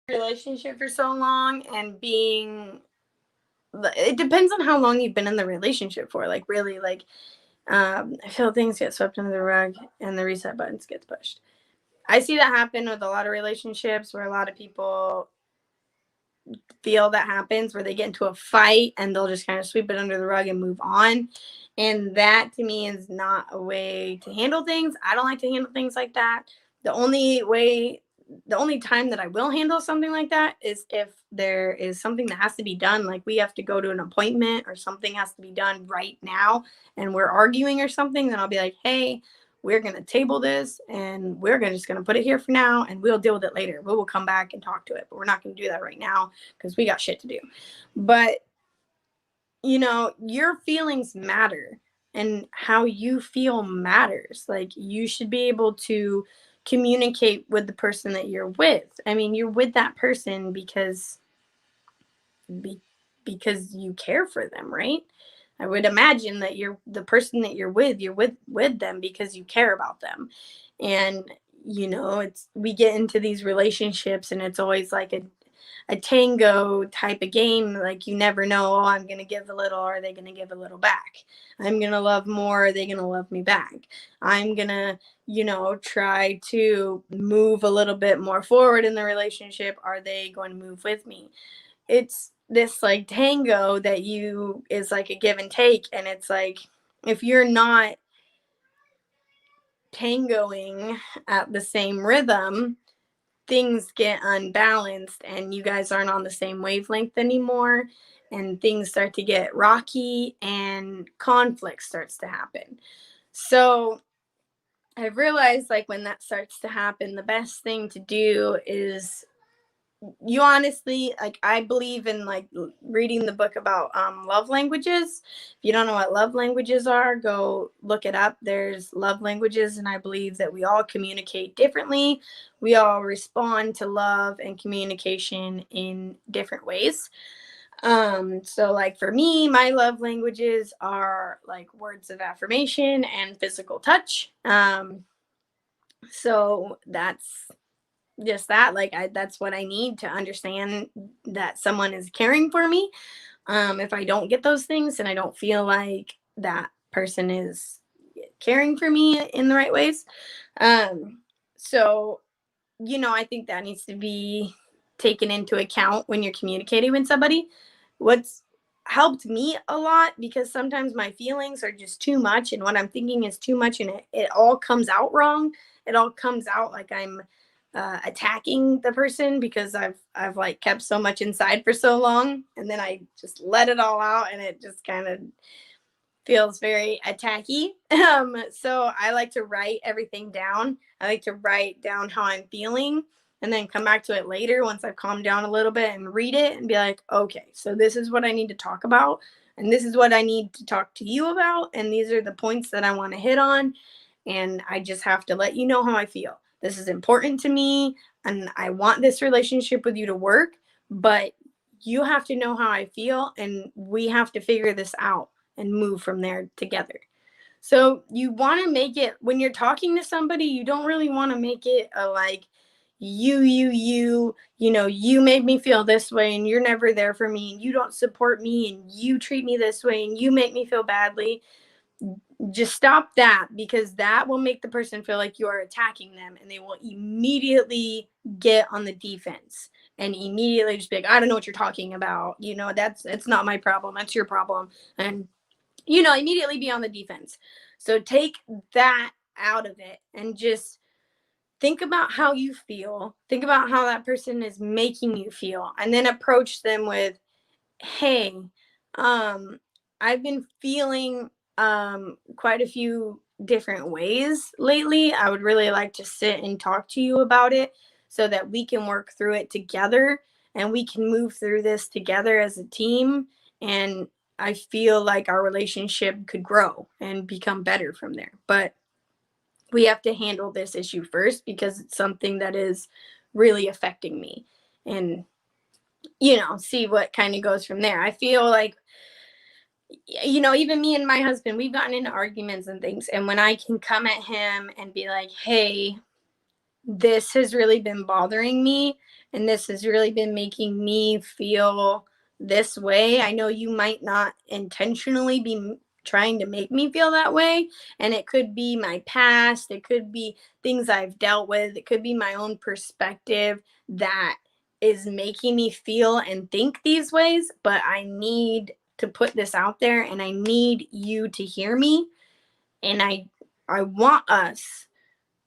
S1: Relationship for so long, and being, it depends on how long you've been in the relationship for, like, really, like, I feel things get swept under the rug and the reset buttons gets pushed. I see that happen with a lot of relationships where a lot of people feel that happens, where they get into a fight and they'll just kind of sweep it under the rug and move on. And that to me is not a way to handle things. I don't like to handle things like that. The only way, the only time that I will handle something like that is if there is something that has to be done, like we have to go to an appointment or something has to be done right now and we're arguing or something, then I'll be like, hey, we're going to table this and we're just going to put it here for now and we'll deal with it later. We will come back and talk to it, but we're not going to do that right now because we got shit to do. But, your feelings matter, and how you feel matters. Like, you should be able to communicate with the person that you're with. I mean, you're with that person be, because you care for them, right? I would imagine that you're the person that you're with them because you care about them. And it's, we get into these relationships and it's always like a tango type of game. Like, you never know, oh, I'm going to give a little, or are they going to give a little back? I'm going to love more, are they going to love me back? I'm going to, try to move a little bit more forward in the relationship, are they going to move with me? It's this like tango that you is like a give and take, and it's like, if you're not tangoing at the same rhythm, things get unbalanced and you guys aren't on the same wavelength anymore, and things start to get rocky and conflict starts to happen. So I've realized, like, when that starts to happen, the best thing to do is, you honestly, like, I believe in, like, reading the book about love languages. If you don't know what love languages are, go look it up. There's love languages, and I believe that we all communicate differently. We all respond to love and communication in different ways. So, like, for me, my love languages are like words of affirmation and physical touch. So that's just that, like, that's what I need to understand that someone is caring for me. If I don't get those things, and I don't feel like that person is caring for me in the right ways. So, I think that needs to be taken into account when you're communicating with somebody. What's helped me a lot, because sometimes my feelings are just too much and what I'm thinking is too much, and it all comes out wrong. It all comes out like I'm attacking the person because I've like kept so much inside for so long, and then I just let it all out and it just kind of feels very attacky. So I like to write everything down. I like to write down how I'm feeling and then come back to it later once I've calmed down a little bit and read it and be like, okay, so this is what I need to talk about. And this is what I need to talk to you about. And these are the points that I want to hit on. And I just have to let you know how I feel. This is important to me, and I want this relationship with you to work, but you have to know how I feel, and we have to figure this out and move from there together. So you want to make it, when you're talking to somebody, you don't really want to make it a like, you made me feel this way and you're never there for me and you don't support me and you treat me this way and you make me feel badly. Just stop that, because that will make the person feel like you are attacking them, and they will immediately get on the defense and immediately just be like, I don't know what you're talking about. It's not my problem. That's your problem. And, immediately be on the defense. So take that out of it and just think about how you feel. Think about how that person is making you feel, and then approach them with, hey, I've been feeling quite a few different ways lately. I would really like to sit and talk to you about it so that we can work through it together and we can move through this together as a team. And I feel like our relationship could grow and become better from there. But we have to handle this issue first, because it's something that is really affecting me, and see what kind of goes from there. I feel like, even me and my husband, we've gotten into arguments and things, and when I can come at him and be like, hey, this has really been bothering me and this has really been making me feel this way. I know you might not intentionally be trying to make me feel that way, and it could be my past, it could be things I've dealt with, it could be my own perspective that is making me feel and think these ways, but I need to put this out there and I need you to hear me, and I want us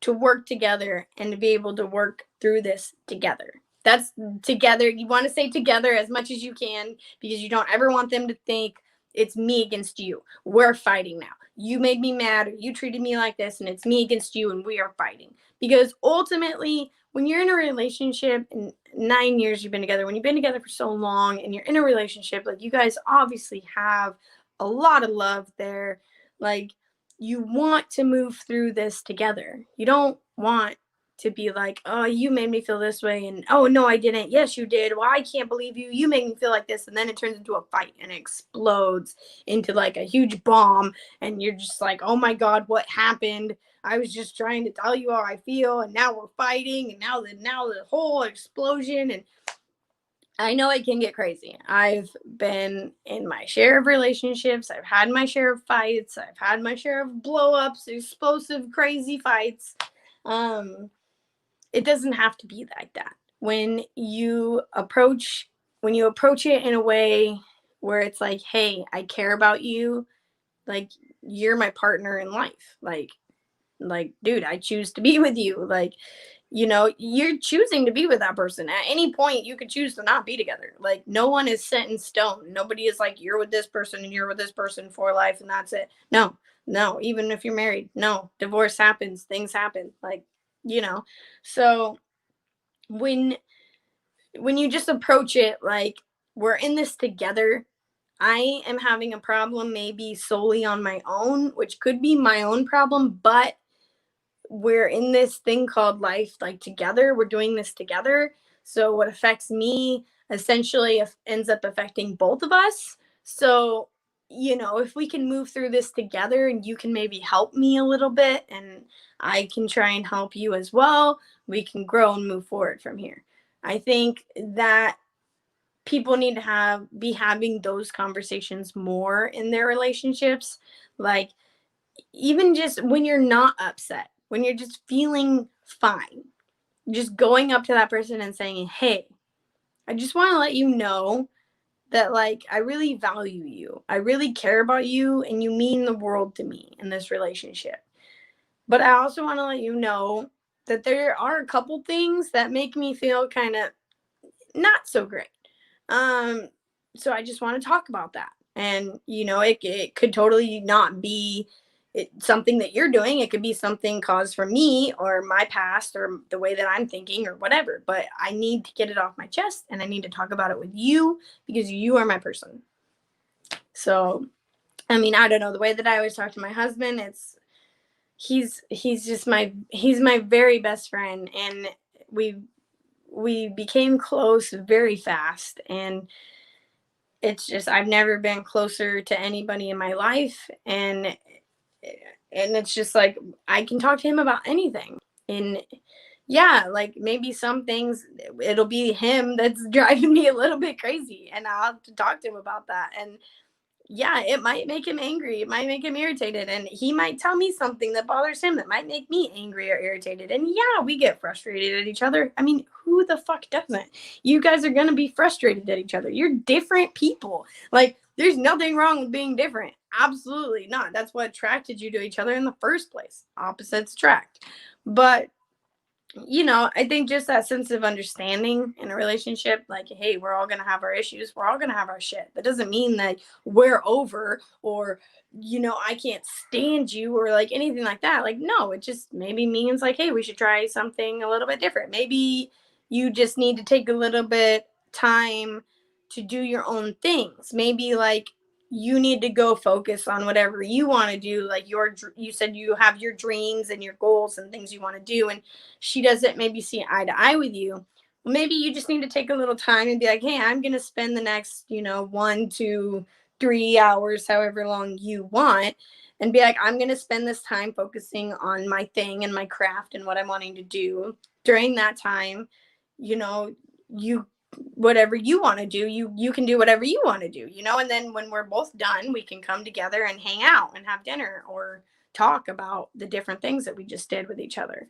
S1: to work together and to be able to work through this together. That's together. You want to say together as much as you can, because you don't ever want them to think it's me against you. We're fighting now. You made me mad, or you treated me like this, and it's me against you, and we are fighting. Because ultimately, when you're in a relationship, and 9 years you've been together, when you've been together for so long and you're in a relationship, like, you guys obviously have a lot of love there. Like, you want to move through this together. You don't want to be like, oh, you made me feel this way, and oh no, I didn't. Yes, you did. Well, I can't believe you. You made me feel like this, and then it turns into a fight and it explodes into like a huge bomb, and you're just like, oh my God, what happened? I was just trying to tell you how I feel, and now we're fighting, and now the whole explosion. And I know it can get crazy. I've been in my share of relationships. I've had my share of fights. I've had my share of blow-ups, explosive, crazy fights. It doesn't have to be like that. When you approach it in a way where it's like, hey, I care about you. Like, you're my partner in life. Like, dude, I choose to be with you. Like, you're choosing to be with that person. At any point, you could choose to not be together. Like, no one is set in stone. Nobody is like, you're with this person and you're with this person for life and that's it. No, even if you're married, no, divorce happens, things happen. Like, so when you just approach it like, we're in this together. I am having a problem maybe solely on my own, which could be my own problem, but we're in this thing called life, like, together. We're doing this together. So what affects me essentially ends up affecting both of us. So, if we can move through this together, and you can maybe help me a little bit and I can try and help you as well, we can grow and move forward from here. I think that people need to be having those conversations more in their relationships. Like, even just when you're not upset, when you're just feeling fine, just going up to that person and saying, hey, I just want to let you know that, like, I really value you. I really care about you, and you mean the world to me in this relationship. But I also want to let you know that there are a couple things that make me feel kind of not so great. So I just want to talk about that. And, it could totally not be something that you're doing. It could be something caused from me or my past or the way that I'm thinking or whatever. But I need to get it off my chest, and I need to talk about it with you, because you are my person. So, I mean, I don't know. The way that I always talk to my husband, it's he's my very best friend, and we became close very fast, and it's just I've never been closer to anybody in my life, and it's just like I can talk to him about anything. And yeah, like maybe some things it'll be him that's driving me a little bit crazy, and I'll have to talk to him about that. And yeah, it might make him angry. It might make him irritated. And he might tell me something that bothers him that might make me angry or irritated. And yeah, we get frustrated at each other. I mean, who the fuck doesn't? You guys are going to be frustrated at each other. You're different people. Like, there's nothing wrong with being different. Absolutely not. That's what attracted you to each other in the first place. Opposites attract. But I think just that sense of understanding in a relationship, like, hey, we're all going to have our issues. We're all going to have our shit. That doesn't mean that we're over or, I can't stand you or like anything like that. Like, no, it just maybe means like, hey, we should try something a little bit different. Maybe you just need to take a little bit time to do your own things. Maybe like you need to go focus on whatever you want to do. Like you said you have your dreams and your goals and things you want to do. And she doesn't maybe see eye to eye with you. Well, maybe you just need to take a little time and be like, hey, I'm going to spend the next, 1 to 3 hours, however long you want, and be like, I'm going to spend this time focusing on my thing and my craft and what I'm wanting to do. During that time, you whatever you want to do, you can do whatever you want to do, and then when we're both done, we can come together and hang out and have dinner or talk about the different things that we just did with each other.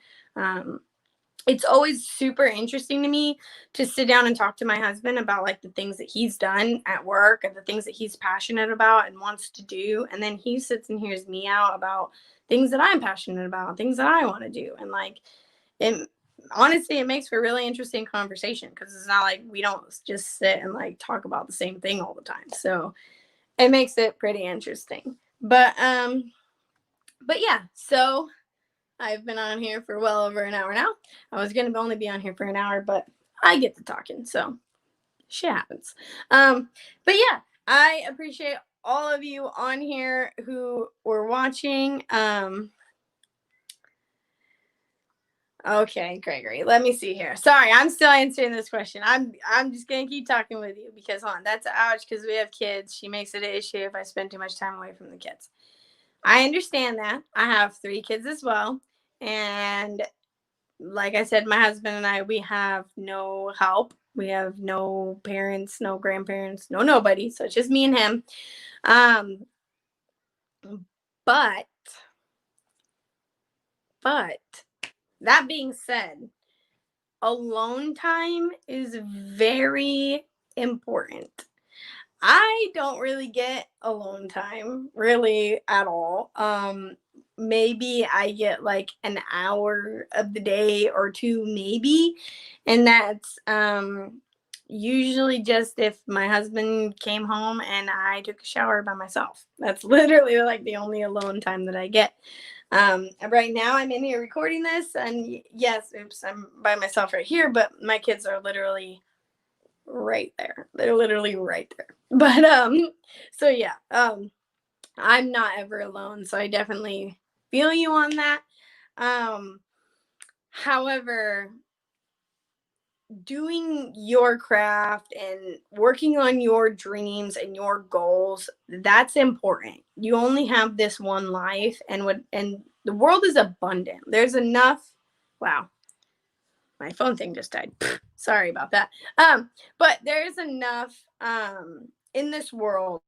S1: It's always super interesting to me to sit down and talk to my husband about like the things that he's done at work and the things that he's passionate about and wants to do. And then he sits and hears me out about things that I'm passionate about, things that I want to do. And like, it, honestly, it makes for a really interesting conversation because it's not like we don't just sit and like talk about the same thing all the time. So it makes it pretty interesting. But yeah, so I've been on here for well over an hour now. I was going to only be on here for an hour, but I get to talking, so shit happens. But yeah, I appreciate all of you on here who were watching. Okay, Gregory, let me see here. Sorry, I'm still answering this question. I'm just gonna keep talking with you because that's ouch because we have kids. She makes it an issue if I spend too much time away from the kids. I understand that. I have 3 kids as well. And like I said, my husband and I, we have no help. We have no parents, no grandparents, no nobody. So it's just me and him. But that being said, alone time is very important. I don't really get alone time really at all. Maybe I get like an hour of the day or 2 maybe, and that's usually just if my husband came home and I took a shower by myself. That's literally like the only alone time that I get. Right now I'm in here recording this, and yes, oops, I'm by myself right here, but my kids are literally right there. They're literally right there. But so yeah, I'm not ever alone, so I definitely feel you on that. However, doing your craft and working on your dreams and your goals, that's important. You only have this one life, and the world is abundant. There's enough. Wow, my phone thing just died. Sorry about that. But there's enough in this world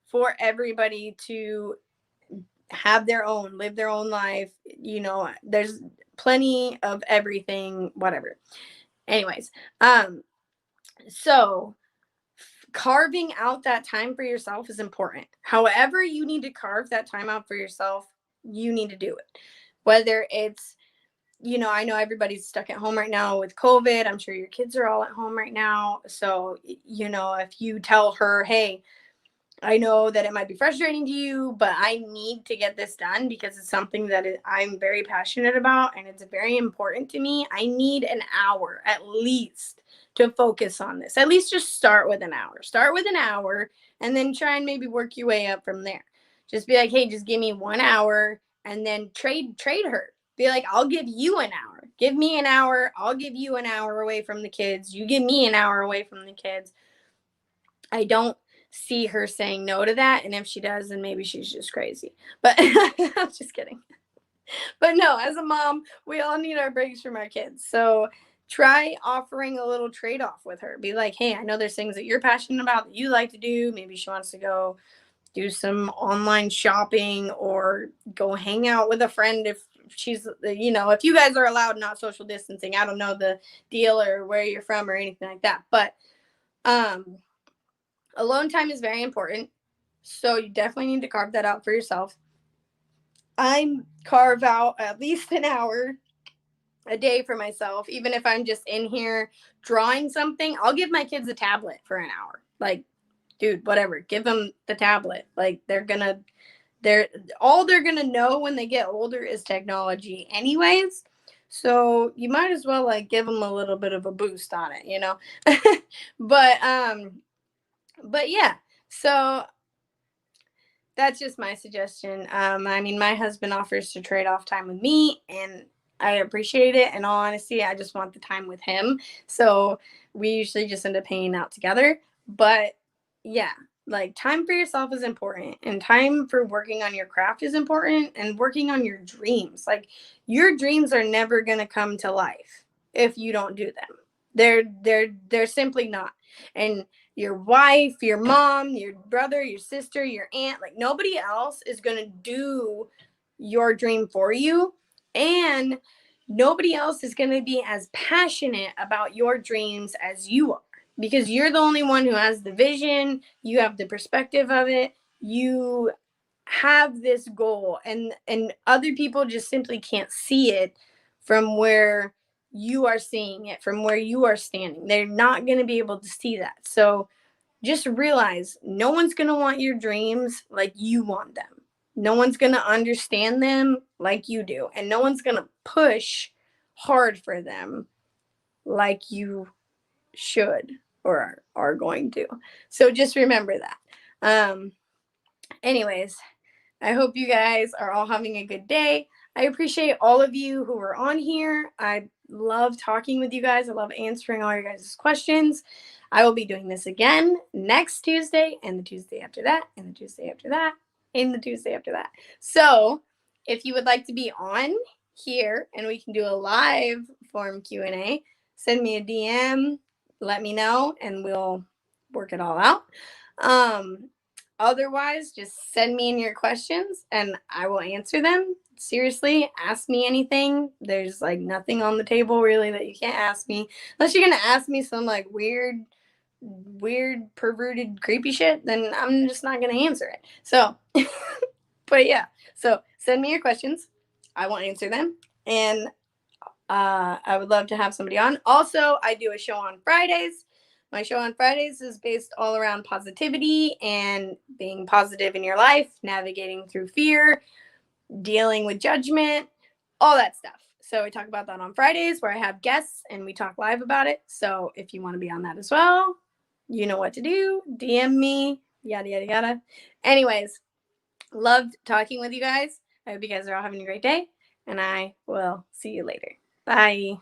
S1: for everybody to live their own life. There's plenty of everything, whatever. Anyways, so carving out that time for yourself is important. However you need to carve that time out for yourself, you need to do it. Whether it's, I know everybody's stuck at home right now with COVID. I'm sure your kids are all at home right now. So, if you tell her, hey, I know that it might be frustrating to you, but I need to get this done because it's something that I'm very passionate about and it's very important to me. I need an hour at least to focus on this. At least just start with an hour. Start with an hour and then try and maybe work your way up from there. Just be like, hey, just give me 1 hour and then trade her. Be like, I'll give you an hour. Give me an hour. I'll give you an hour away from the kids. You give me an hour away from the kids. I don't see her saying no to that. And if she does, then maybe she's just crazy. But I'm just kidding. But no, as a mom, we all need our breaks from our kids. So try offering a little trade-off with her. Be like, hey, I know there's things that you're passionate about that you like to do. Maybe she wants to go do some online shopping or go hang out with a friend if she's, if you guys are allowed not social distancing. I don't know the deal or where you're from or anything like that. But alone time is very important. So you definitely need to carve that out for yourself. I carve out at least an hour a day for myself. Even if I'm just in here drawing something, I'll give my kids a tablet for an hour. Like, dude, whatever, give them the tablet. Like they're all they're gonna know when they get older is technology anyways. So you might as well like give them a little bit of a boost on it, but yeah, so that's just my suggestion. I mean, my husband offers to trade off time with me, and I appreciate it. In all honesty, I just want the time with him. So we usually just end up hanging out together. But yeah, like time for yourself is important, and time for working on your craft is important, and working on your dreams. Like your dreams are never going to come to life if you don't do them. They're simply not. And your wife, your mom, your brother, your sister, your aunt, like nobody else is going to do your dream for you. And nobody else is going to be as passionate about your dreams as you are, because you're the only one who has the vision. You have the perspective of it. You have this goal, and other people just simply can't see it from where you are seeing it, from where you are standing. They're not going to be able to see that. So just realize no one's going to want your dreams like you want them. No one's going to understand them like you do. And no one's going to push hard for them like you should or are going to. So just remember that. Anyways, I hope you guys are all having a good day. I appreciate all of you who are on here. I love talking with you guys. I love answering all your guys' questions. I will be doing this again next Tuesday, and the Tuesday after that, and the Tuesday after that, and the Tuesday after that. So if you would like to be on here and we can do a live form Q&A, send me a DM, let me know, and we'll work it all out. Otherwise, just send me in your questions and I will answer them. Seriously, ask me anything. There's like nothing on the table really that you can't ask me. Unless you're going to ask me some like weird, perverted, creepy shit, then I'm just not going to answer it. So, but yeah, so send me your questions. I will answer them. And I would love to have somebody on. Also, I do a show on Fridays. My show on Fridays is based all around positivity and being positive in your life, navigating through fear, dealing with judgment, all that stuff. So we talk about that on Fridays, where I have guests and we talk live about it. So if you want to be on that as well, you know what to do. DM me, yada, yada, yada. Anyways, loved talking with you guys. I hope you guys are all having a great day, and I will see you later. Bye.